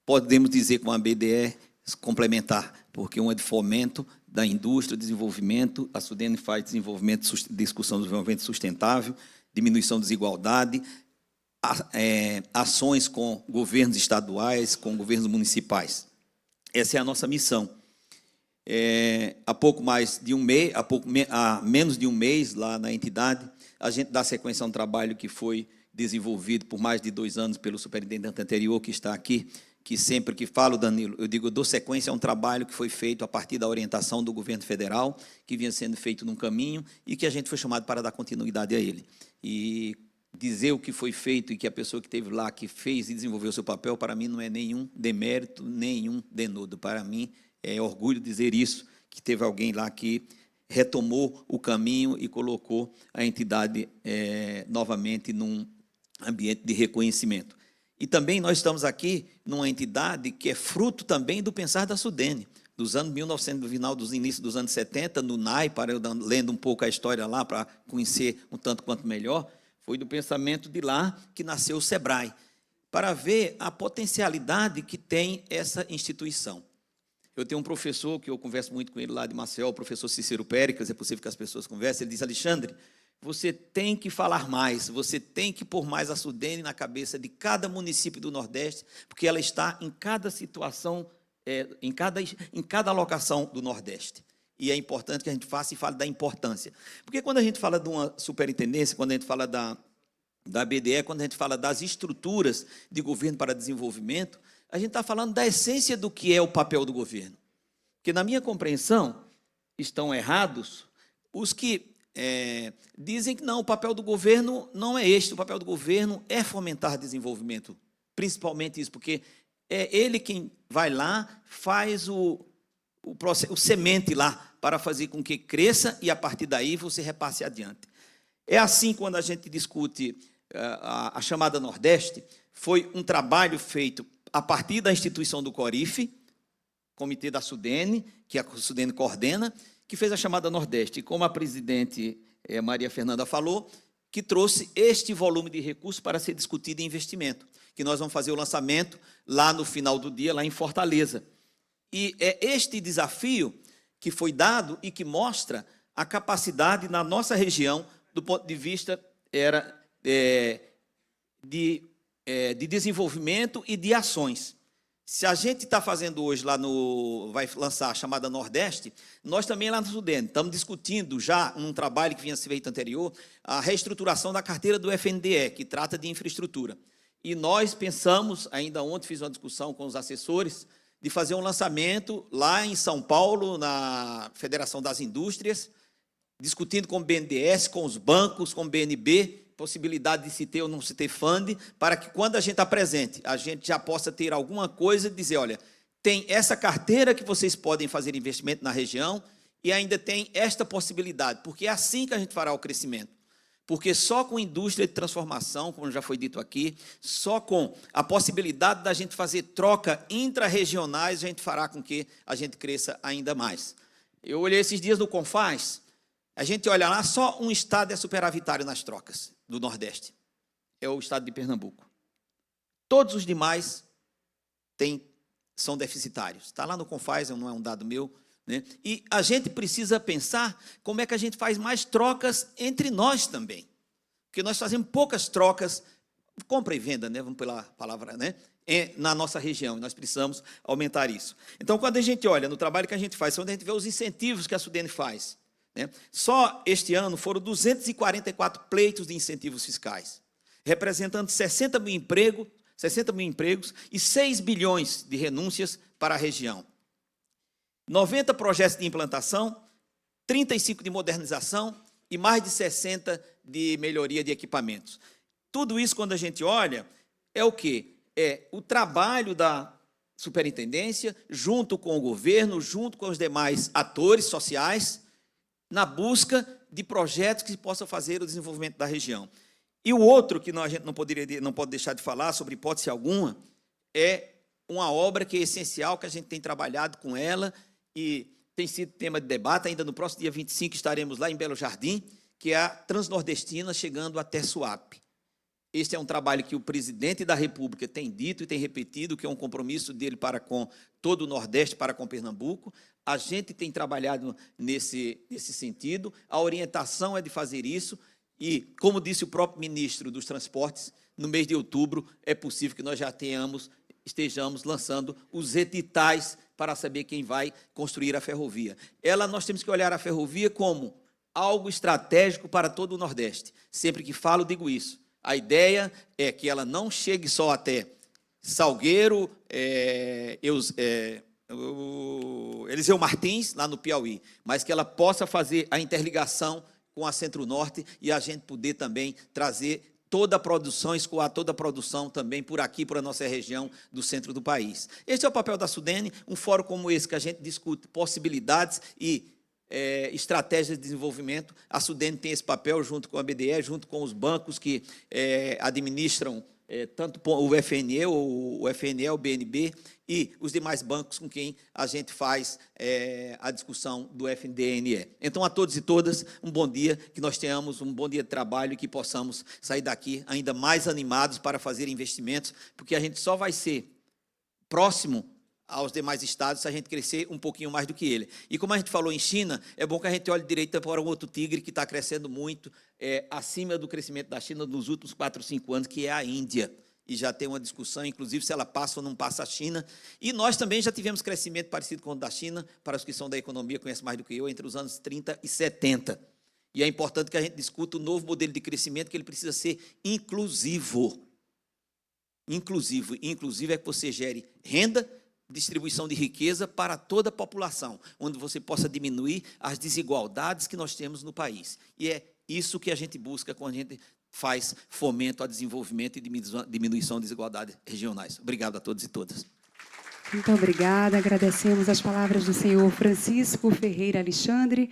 podemos dizer com a BDE complementar, porque uma é de fomento da indústria, desenvolvimento, a SUDENE faz desenvolvimento, discussão do desenvolvimento sustentável, diminuição da desigualdade, ações com governos estaduais, com governos municipais. Essa é a nossa missão. Há menos de um mês, lá na entidade, a gente dá sequência a um trabalho que foi desenvolvido por mais de 2 anos pelo superintendente anterior, que está aqui, que sempre que falo, Danilo, eu digo, eu dou sequência a um trabalho que foi feito a partir da orientação do governo federal, que vinha sendo feito num caminho, e que a gente foi chamado para dar continuidade a ele. E dizer o que foi feito e que a pessoa que esteve lá, que fez e desenvolveu o seu papel, para mim não é nenhum demérito, nenhum denodo. Para mim é orgulho dizer isso, que teve alguém lá que retomou o caminho e colocou a entidade novamente num ambiente de reconhecimento. E também nós estamos aqui numa entidade que é fruto também do pensar da SUDENE, dos anos 1900, do final dos inícios dos anos 70, no NAI, lendo um pouco a história lá, para conhecer um tanto quanto melhor, foi do pensamento de lá que nasceu o SEBRAE, para ver a potencialidade que tem essa instituição. Eu tenho um professor que eu converso muito com ele lá de Maceió, o professor Cícero Péricles, é possível que as pessoas conversem, ele diz: Alexandre, você tem que falar mais, você tem que pôr mais a Sudene na cabeça de cada município do Nordeste, porque ela está em cada situação, em cada locação do Nordeste. E é importante que a gente faça e fale da importância. Porque quando a gente fala de uma superintendência, quando a gente fala da BDE, quando a gente fala das estruturas de governo para desenvolvimento, a gente está falando da essência do que é o papel do governo. Porque, na minha compreensão, estão errados os que dizem que não, o papel do governo não é este, o papel do governo é fomentar desenvolvimento, principalmente isso, porque é ele quem vai lá, faz o semente lá, para fazer com que cresça e, a partir daí, você repasse adiante. É assim, quando a gente discute a chamada Nordeste, foi um trabalho feito a partir da instituição do CORIF, Comitê da Sudene, que a Sudene coordena, que fez a chamada Nordeste. E como a presidente Maria Fernanda falou, que trouxe este volume de recursos para ser discutido em investimento, que nós vamos fazer o lançamento lá no final do dia, lá em Fortaleza. E é este desafio que foi dado e que mostra a capacidade na nossa região, do ponto de vista de desenvolvimento e de ações. Se a gente está fazendo hoje lá vai lançar a chamada Nordeste, nós também lá no Sudene estamos discutindo já num trabalho que vinha ser feito anterior, a reestruturação da carteira do FNDE, que trata de infraestrutura. E nós pensamos, ainda ontem fiz uma discussão com os assessores, de fazer um lançamento lá em São Paulo, na Federação das Indústrias, discutindo com o BNDES, com os bancos, com o BNB, possibilidade de se ter ou não se ter fundo, para que, quando a gente está presente, a gente já possa ter alguma coisa e dizer: olha, tem essa carteira que vocês podem fazer investimento na região e ainda tem esta possibilidade, porque é assim que a gente fará o crescimento. Porque só com indústria de transformação, como já foi dito aqui, só com a possibilidade da gente fazer troca intra-regionais, a gente fará com que a gente cresça ainda mais. Eu olhei esses dias no Confaz, a gente olha lá, só um estado é superavitário nas trocas do Nordeste, é o estado de Pernambuco. Todos os demais são deficitários. Está lá no Confaz, não é um dado meu, né? E a gente precisa pensar como é que a gente faz mais trocas entre nós também. Porque nós fazemos poucas trocas, compra e venda, né? Vamos pela palavra, né? Na nossa região, e nós precisamos aumentar isso. Então, quando a gente olha no trabalho que a gente faz, quando a gente vê os incentivos que a Sudene faz, né? Só este ano foram 244 pleitos de incentivos fiscais, representando 60 mil empregos e 6 bilhões de renúncias para a região. 90 projetos de implantação, 35 de modernização e mais de 60 de melhoria de equipamentos. Tudo isso, quando a gente olha, é o quê? É o trabalho da superintendência, junto com o governo, junto com os demais atores sociais, na busca de projetos que possam fazer o desenvolvimento da região. E o outro que a gente não pode deixar de falar, sobre hipótese alguma, é uma obra que é essencial, que a gente tem trabalhado com ela e tem sido tema de debate. Ainda no próximo dia 25 estaremos lá em Belo Jardim, que é a Transnordestina, chegando até Suape. Este é um trabalho que o presidente da República tem dito e tem repetido, que é um compromisso dele para com todo o Nordeste, para com Pernambuco. A gente tem trabalhado nesse sentido, a orientação é de fazer isso, e, como disse o próprio ministro dos Transportes, no mês de outubro é possível que nós já estejamos lançando os editais para saber quem vai construir a ferrovia. Nós temos que olhar a ferrovia como algo estratégico para todo o Nordeste. Sempre que falo, digo isso. A ideia é que ela não chegue só até Salgueiro, Eliseu Martins, lá no Piauí, mas que ela possa fazer a interligação com a Centro-Norte e a gente poder também trazer toda a produção, escoar toda a produção também por aqui, para a nossa região do centro do país. Este é o papel da Sudene, um fórum como esse, que a gente discute possibilidades e estratégias de desenvolvimento. A Sudene tem esse papel junto com a BDE, junto com os bancos que administram tanto o FNE, o BNB e os demais bancos com quem a gente faz a discussão do FNDNE. Então, a todos e todas, um bom dia, que nós tenhamos um bom dia de trabalho e que possamos sair daqui ainda mais animados para fazer investimentos, porque a gente só vai ser próximo aos demais estados se a gente crescer um pouquinho mais do que ele. E como a gente falou em China, é bom que a gente olhe direito para um outro tigre que está crescendo muito, acima do crescimento da China nos últimos 4, 5 anos, que é a Índia. E já tem uma discussão, inclusive, se ela passa ou não passa a China. E nós também já tivemos crescimento parecido com o da China, para os que são da economia, conhecem mais do que eu, entre os anos 30 e 70. E é importante que a gente discuta o novo modelo de crescimento, que ele precisa ser inclusivo. Inclusivo é que você gere renda, distribuição de riqueza para toda a população, onde você possa diminuir as desigualdades que nós temos no país. E é isso que a gente busca quando a gente faz fomento ao desenvolvimento e diminuição de desigualdades regionais. Obrigado a todos e todas. Muito obrigada. Agradecemos as palavras do senhor Francisco Ferreira Alexandre.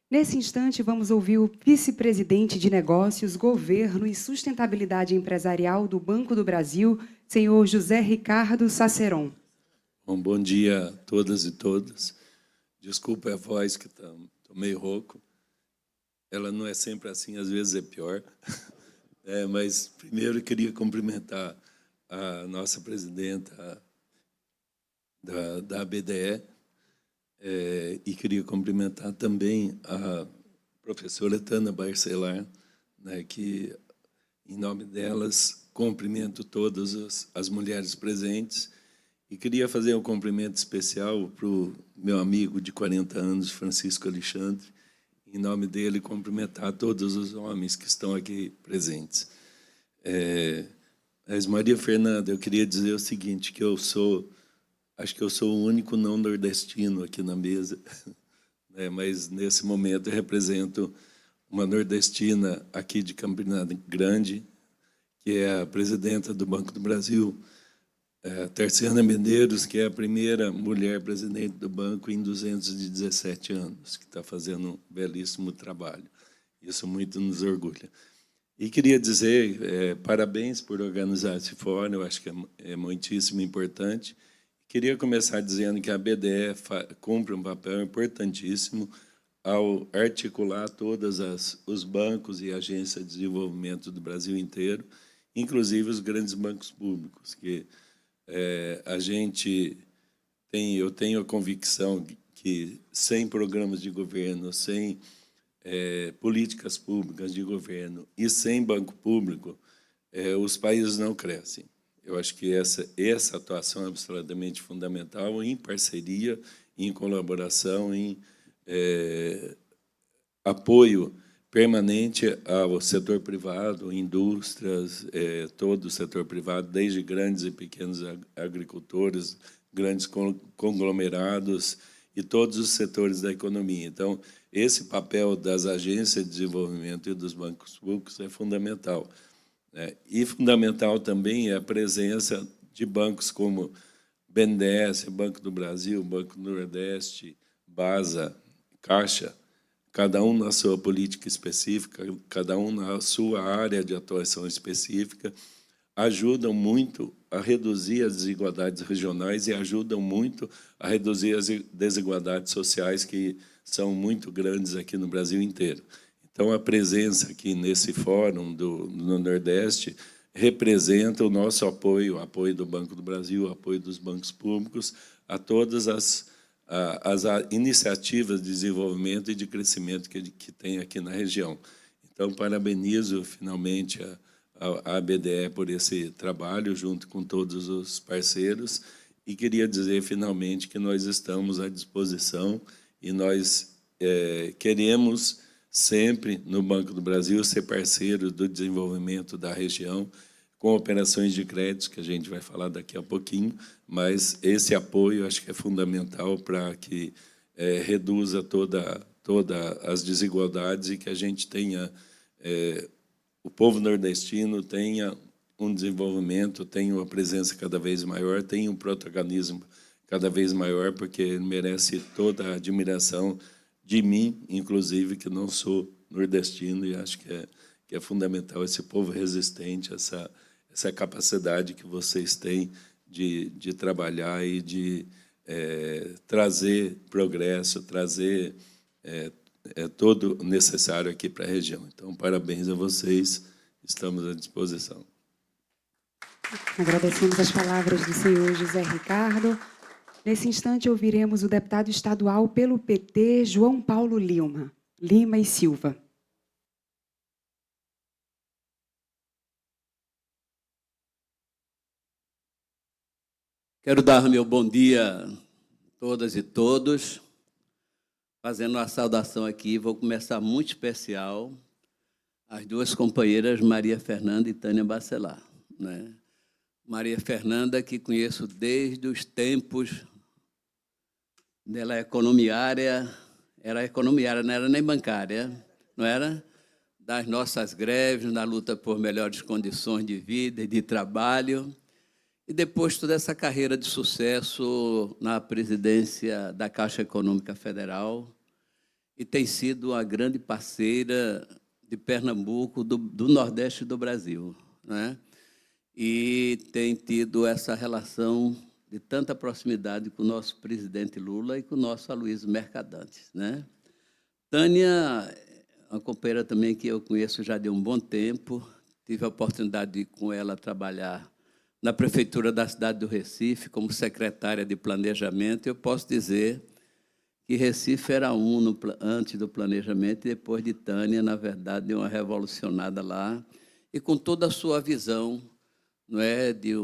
Nesse instante, vamos ouvir o vice-presidente de Negócios, Governo e Sustentabilidade Empresarial do Banco do Brasil, senhor José Ricardo Saceron. Bom dia a todas e todos. Desculpa a voz, que estou meio rouco. Ela não é sempre assim, às vezes é pior. Mas, primeiro, eu queria cumprimentar a nossa presidenta da ABDE, e queria cumprimentar também a professora Tana Barcelar, que, em nome delas, cumprimento todas as mulheres presentes, e queria fazer um cumprimento especial para o meu amigo de 40 anos, Francisco Alexandre, em nome dele, cumprimentar todos os homens que estão aqui presentes. Mas, Maria Fernanda, eu queria dizer o seguinte, que acho que eu sou o único não nordestino aqui na mesa, mas, nesse momento, eu represento uma nordestina aqui de Campina Grande, que é a presidenta do Banco do Brasil, Terciana Medeiros, que é a primeira mulher presidente do banco em 217 anos, que está fazendo um belíssimo trabalho. Isso muito nos orgulha. E queria dizer parabéns por organizar esse fórum, eu acho que é muitíssimo importante. Queria começar dizendo que a BDE cumpre um papel importantíssimo ao articular todos os bancos e agências de desenvolvimento do Brasil inteiro, inclusive os grandes bancos públicos, que eu tenho a convicção que sem programas de governo, sem políticas públicas de governo e sem banco público, os países não crescem. Eu acho que essa atuação é absolutamente fundamental, em parceria, em colaboração, em apoio permanente ao setor privado, indústrias, todo o setor privado, desde grandes e pequenos agricultores, grandes conglomerados e todos os setores da economia. Então, esse papel das agências de desenvolvimento e dos bancos públicos é fundamental. E fundamental também é a presença de bancos como BNDES, Banco do Brasil, Banco do Nordeste, BASA, Caixa, cada um na sua política específica, cada um na sua área de atuação específica, ajudam muito a reduzir as desigualdades regionais e ajudam muito a reduzir as desigualdades sociais que são muito grandes aqui no Brasil inteiro. Então, a presença aqui nesse fórum do Nordeste representa o nosso apoio, o apoio do Banco do Brasil, o apoio dos bancos públicos, a todas as iniciativas de desenvolvimento e de crescimento que tem aqui na região. Então, parabenizo, finalmente, a ABDE por esse trabalho, junto com todos os parceiros, e queria dizer, finalmente, que nós estamos à disposição e nós queremos sempre, no Banco do Brasil, ser parceiro do desenvolvimento da região, com operações de crédito, que a gente vai falar daqui a pouquinho, mas esse apoio acho que é fundamental para que reduza todas as desigualdades e que a gente tenha, o povo nordestino tenha um desenvolvimento, tenha uma presença cada vez maior, tenha um protagonismo cada vez maior, porque ele merece toda a admiração de mim, inclusive, que não sou nordestino, e acho que é fundamental esse povo resistente, essa capacidade que vocês têm de trabalhar e de trazer progresso, trazer todo o necessário aqui para a região. Então, parabéns a vocês, estamos à disposição. Agradecemos as palavras do senhor José Ricardo. Nesse instante, ouviremos o deputado estadual pelo PT, João Paulo Lima e Silva. Quero dar meu bom dia a todas e todos, fazendo uma saudação aqui. Vou começar muito especial às duas companheiras, Maria Fernanda e Tânia Bacelar, né? Maria Fernanda, que conheço desde os tempos dela economiária, era economiária, não era nem bancária, não era? Das nossas greves, na luta por melhores condições de vida e de trabalho, e depois toda essa carreira de sucesso na presidência da Caixa Econômica Federal, e tem sido uma grande parceira de Pernambuco, do Nordeste do Brasil, né? E tem tido essa relação de tanta proximidade com o nosso presidente Lula e com o nosso Aloysio Mercadante, né? Tânia, uma companheira também que eu conheço já de um bom tempo, tive a oportunidade de ir com ela trabalhar na Prefeitura da cidade do Recife, como secretária de Planejamento. Eu posso dizer que Recife era antes do planejamento, e depois de Tânia, na verdade, deu uma revolucionada lá, e com toda a sua visão, não é, de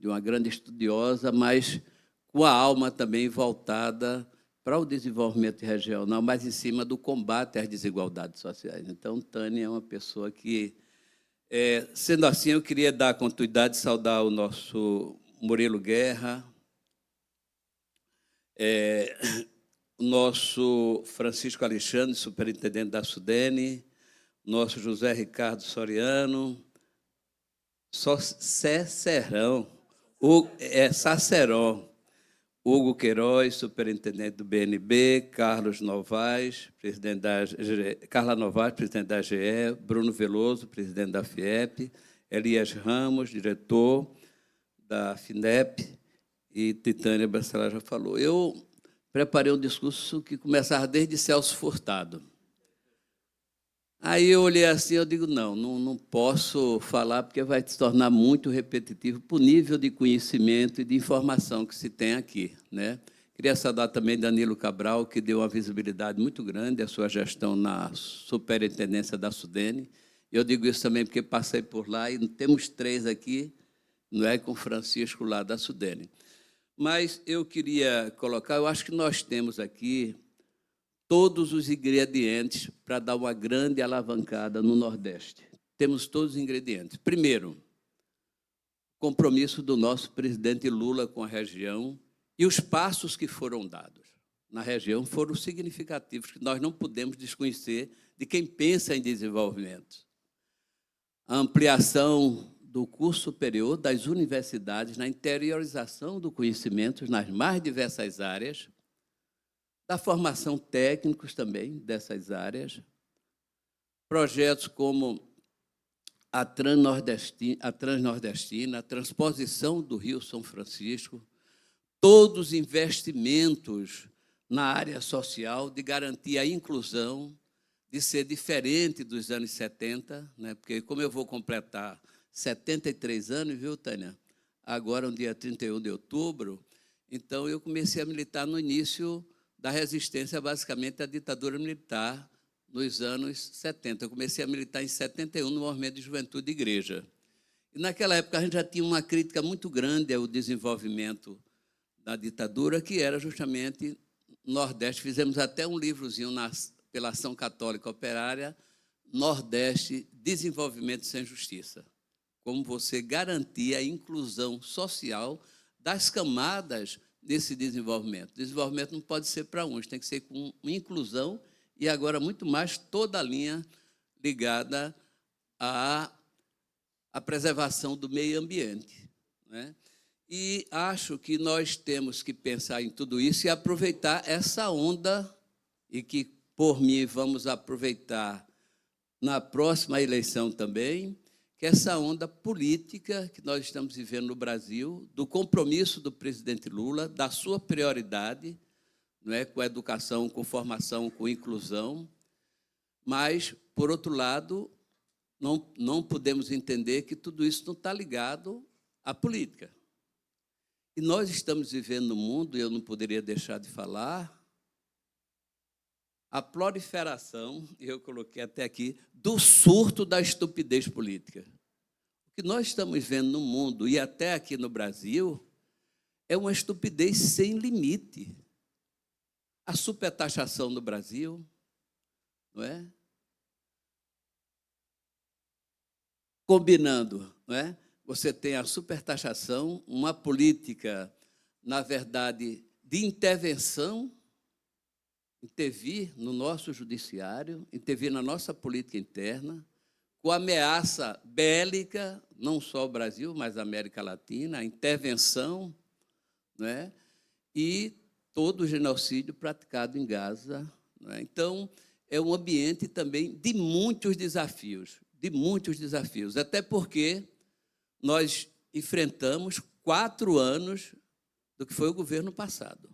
uma grande estudiosa, mas com a alma também voltada para o desenvolvimento regional, mas em cima do combate às desigualdades sociais. Então, Tânia é uma pessoa que, sendo assim, eu queria dar continuidade, saudar o nosso Murilo Guerra, o nosso Francisco Alexandre, superintendente da Sudene, nosso José Ricardo Soriano, Sacerão, Hugo Queiroz, superintendente do BNB, Carla Novaes, presidente da GE, Bruno Veloso, presidente da FIEP, Elias Ramos, diretor da FINEP, e Tânia Bacelar já falou. Eu preparei um discurso que começava desde Celso Furtado. Aí eu olhei assim, eu digo, não posso falar, porque vai se tornar muito repetitivo para o nível de conhecimento e de informação que se tem aqui, né? Queria saudar também Danilo Cabral, que deu uma visibilidade muito grande à sua gestão na superintendência da Sudene. Eu digo isso também porque passei por lá, e temos 3 aqui, não é, com Francisco lá da Sudene. Mas eu queria colocar, eu acho que nós temos aqui todos os ingredientes para dar uma grande alavancada no Nordeste. Temos todos os ingredientes. Primeiro, compromisso do nosso presidente Lula com a região, e os passos que foram dados na região foram significativos, que nós não podemos desconhecer de quem pensa em desenvolvimento. A ampliação do curso superior das universidades, na interiorização do conhecimento nas mais diversas áreas, da formação técnicos também dessas áreas, projetos como a Transnordestina, a transposição do Rio São Francisco, todos os investimentos na área social, de garantir a inclusão, de ser diferente dos anos 70, né? Porque, como eu vou completar 73 anos, viu, Tânia? Agora, no dia 31 de outubro, então eu comecei a militar no início da resistência, basicamente, à ditadura militar, nos anos 70. Eu comecei a militar em 71, no movimento de juventude e igreja. E, naquela época, a gente já tinha uma crítica muito grande ao desenvolvimento da ditadura, que era justamente Nordeste. Fizemos até um livrozinho pela Ação Católica Operária, Nordeste, Desenvolvimento Sem Justiça. Como você garantir a inclusão social das camadas desse desenvolvimento. Desenvolvimento não pode ser para uns, tem que ser com inclusão, e agora muito mais toda a linha ligada à preservação do meio ambiente, né? E acho que nós temos que pensar em tudo isso e aproveitar essa onda, e que, por mim, vamos aproveitar na próxima eleição também, que é essa onda política que nós estamos vivendo no Brasil, do compromisso do presidente Lula, da sua prioridade, não é, com a educação, com formação, com inclusão, mas, por outro lado, não podemos entender que tudo isso não está ligado à política. E nós estamos vivendo no mundo, e eu não poderia deixar de falar, a proliferação, eu coloquei até aqui, do surto da estupidez política. O que nós estamos vendo no mundo, e até aqui no Brasil, é uma estupidez sem limite. A supertaxação no Brasil, não é? Combinando, não é? Você tem a supertaxação, uma política, na verdade, de intervenção, intervir no nosso judiciário, intervir na nossa política interna, com ameaça bélica, não só o Brasil, mas a América Latina, a intervenção, não é? E todo o genocídio praticado em Gaza. Não é? Então, é um ambiente também de muitos desafios, até porque nós enfrentamos 4 anos do que foi o governo passado.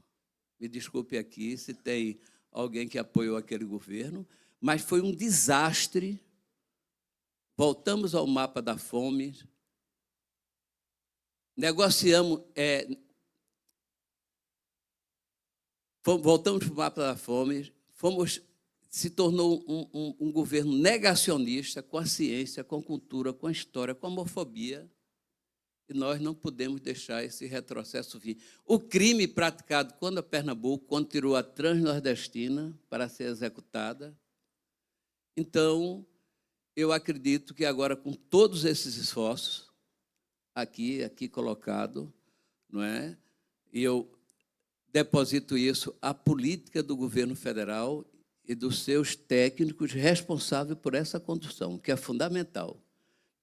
Me desculpe aqui se tem alguém que apoiou aquele governo, mas foi um desastre. Voltamos ao mapa da fome, negociamos, voltamos para o mapa da fome, se tornou um governo negacionista com a ciência, com a cultura, com a história, com a homofobia, e nós não podemos deixar esse retrocesso vir. O crime praticado quando a Pernambuco, quando tirou a Transnordestina para ser executada. Então, eu acredito que agora, com todos esses esforços, aqui colocado, não é? E eu deposito isso à política do governo federal e dos seus técnicos responsáveis por essa condução, que é fundamental.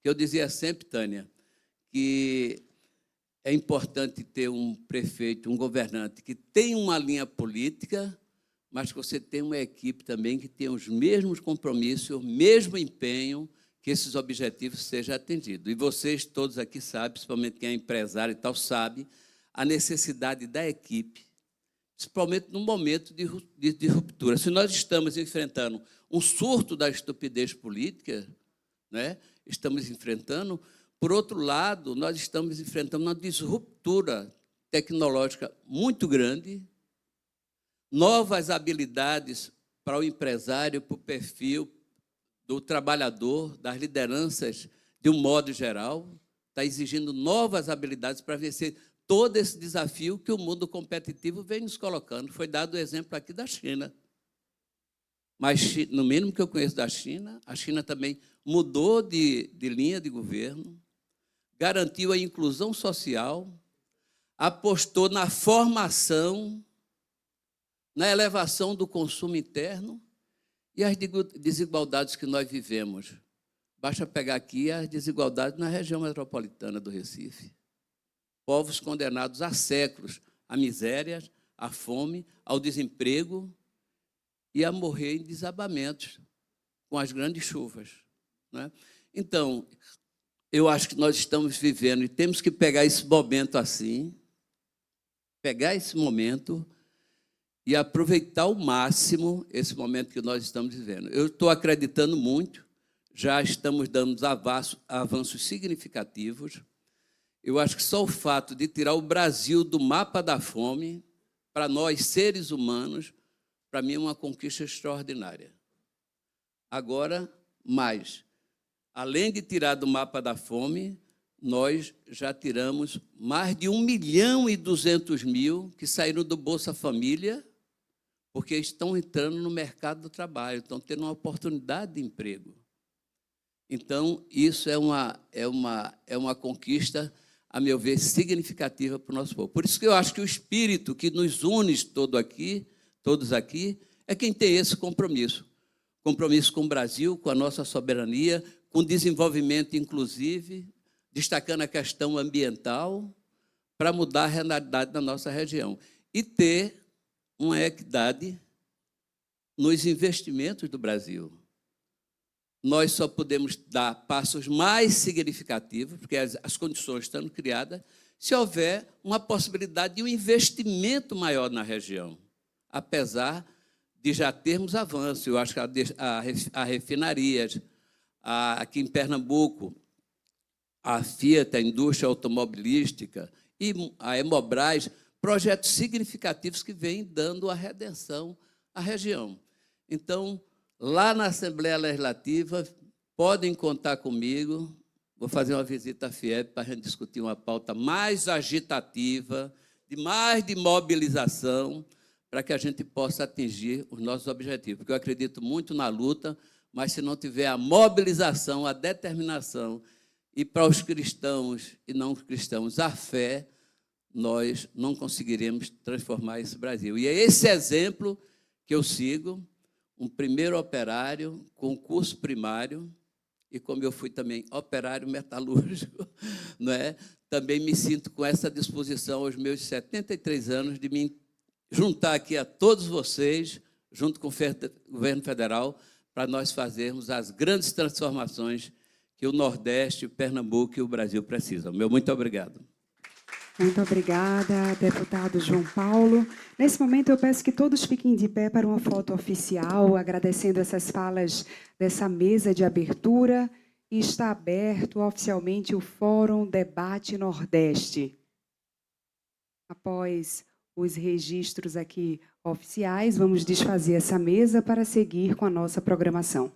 Eu dizia sempre, Tânia, que é importante ter um prefeito, um governante que tem uma linha política, mas que você tem uma equipe também que tem os mesmos compromissos, o mesmo empenho, que esses objetivos sejam atendidos. E vocês todos aqui sabem, principalmente quem é empresário e tal, sabe a necessidade da equipe, principalmente no momento de ruptura. Se nós estamos enfrentando um surto da estupidez política, né, estamos enfrentando, por outro lado, nós estamos enfrentando uma disruptura tecnológica muito grande, novas habilidades para o empresário, para o perfil do trabalhador, das lideranças, de um modo geral, está exigindo novas habilidades para vencer todo esse desafio que o mundo competitivo vem nos colocando. Foi dado o exemplo aqui da China. Mas, no mínimo que eu conheço da China, a China também mudou de linha de governo, garantiu a inclusão social, apostou na formação, na elevação do consumo interno e as desigualdades que nós vivemos. Basta pegar aqui as desigualdades na região metropolitana do Recife. Povos condenados há séculos à miséria, à fome, ao desemprego e a morrer em desabamentos com as grandes chuvas. Né? Então, eu acho que nós estamos vivendo e temos que pegar esse momento assim, pegar esse momento e aproveitar ao máximo esse momento que nós estamos vivendo. Eu estou acreditando muito, já estamos dando avanços significativos. Eu acho que só o fato de tirar o Brasil do mapa da fome, para nós, seres humanos, para mim é uma conquista extraordinária. Agora, mais, além de tirar do mapa da fome, nós já tiramos mais de 1.200.000 que saíram do Bolsa Família, porque estão entrando no mercado do trabalho, estão tendo uma oportunidade de emprego. Então, isso é uma conquista, a meu ver, significativa para o nosso povo. Por isso que eu acho que o espírito que nos une todos aqui, é quem tem esse compromisso. Compromisso com o Brasil, com a nossa soberania, com desenvolvimento inclusive, destacando a questão ambiental, para mudar a realidade da nossa região. E ter uma equidade nos investimentos do Brasil. Nós só podemos dar passos mais significativos, porque as condições estão criadas, se houver uma possibilidade de um investimento maior na região, apesar de já termos avanço. Eu acho que a refinarias, aqui em Pernambuco, a Fiat, a indústria automobilística, e a Hemobras, projetos significativos que vêm dando a redenção à região. Então, lá na Assembleia Legislativa, podem contar comigo. Vou fazer uma visita à FIEB para a gente discutir uma pauta mais agitativa, de mobilização, para que a gente possa atingir os nossos objetivos. Porque eu acredito muito na luta, mas se não tiver a mobilização, a determinação, e para os cristãos e não cristãos, a fé, nós não conseguiremos transformar esse Brasil. E é esse exemplo que eu sigo, um primeiro operário com curso primário, e como eu fui também operário metalúrgico, não é? Também me sinto com essa disposição aos meus 73 anos de me juntar aqui a todos vocês, junto com o governo federal, para nós fazermos as grandes transformações que o Nordeste, o Pernambuco e o Brasil precisam. Meu muito obrigado. Muito obrigada, deputado João Paulo. Nesse momento, eu peço que todos fiquem de pé para uma foto oficial, agradecendo essas falas dessa mesa de abertura. E está aberto oficialmente o Fórum Debate Nordeste. Após os registros aqui oficiais, vamos desfazer essa mesa para seguir com a nossa programação.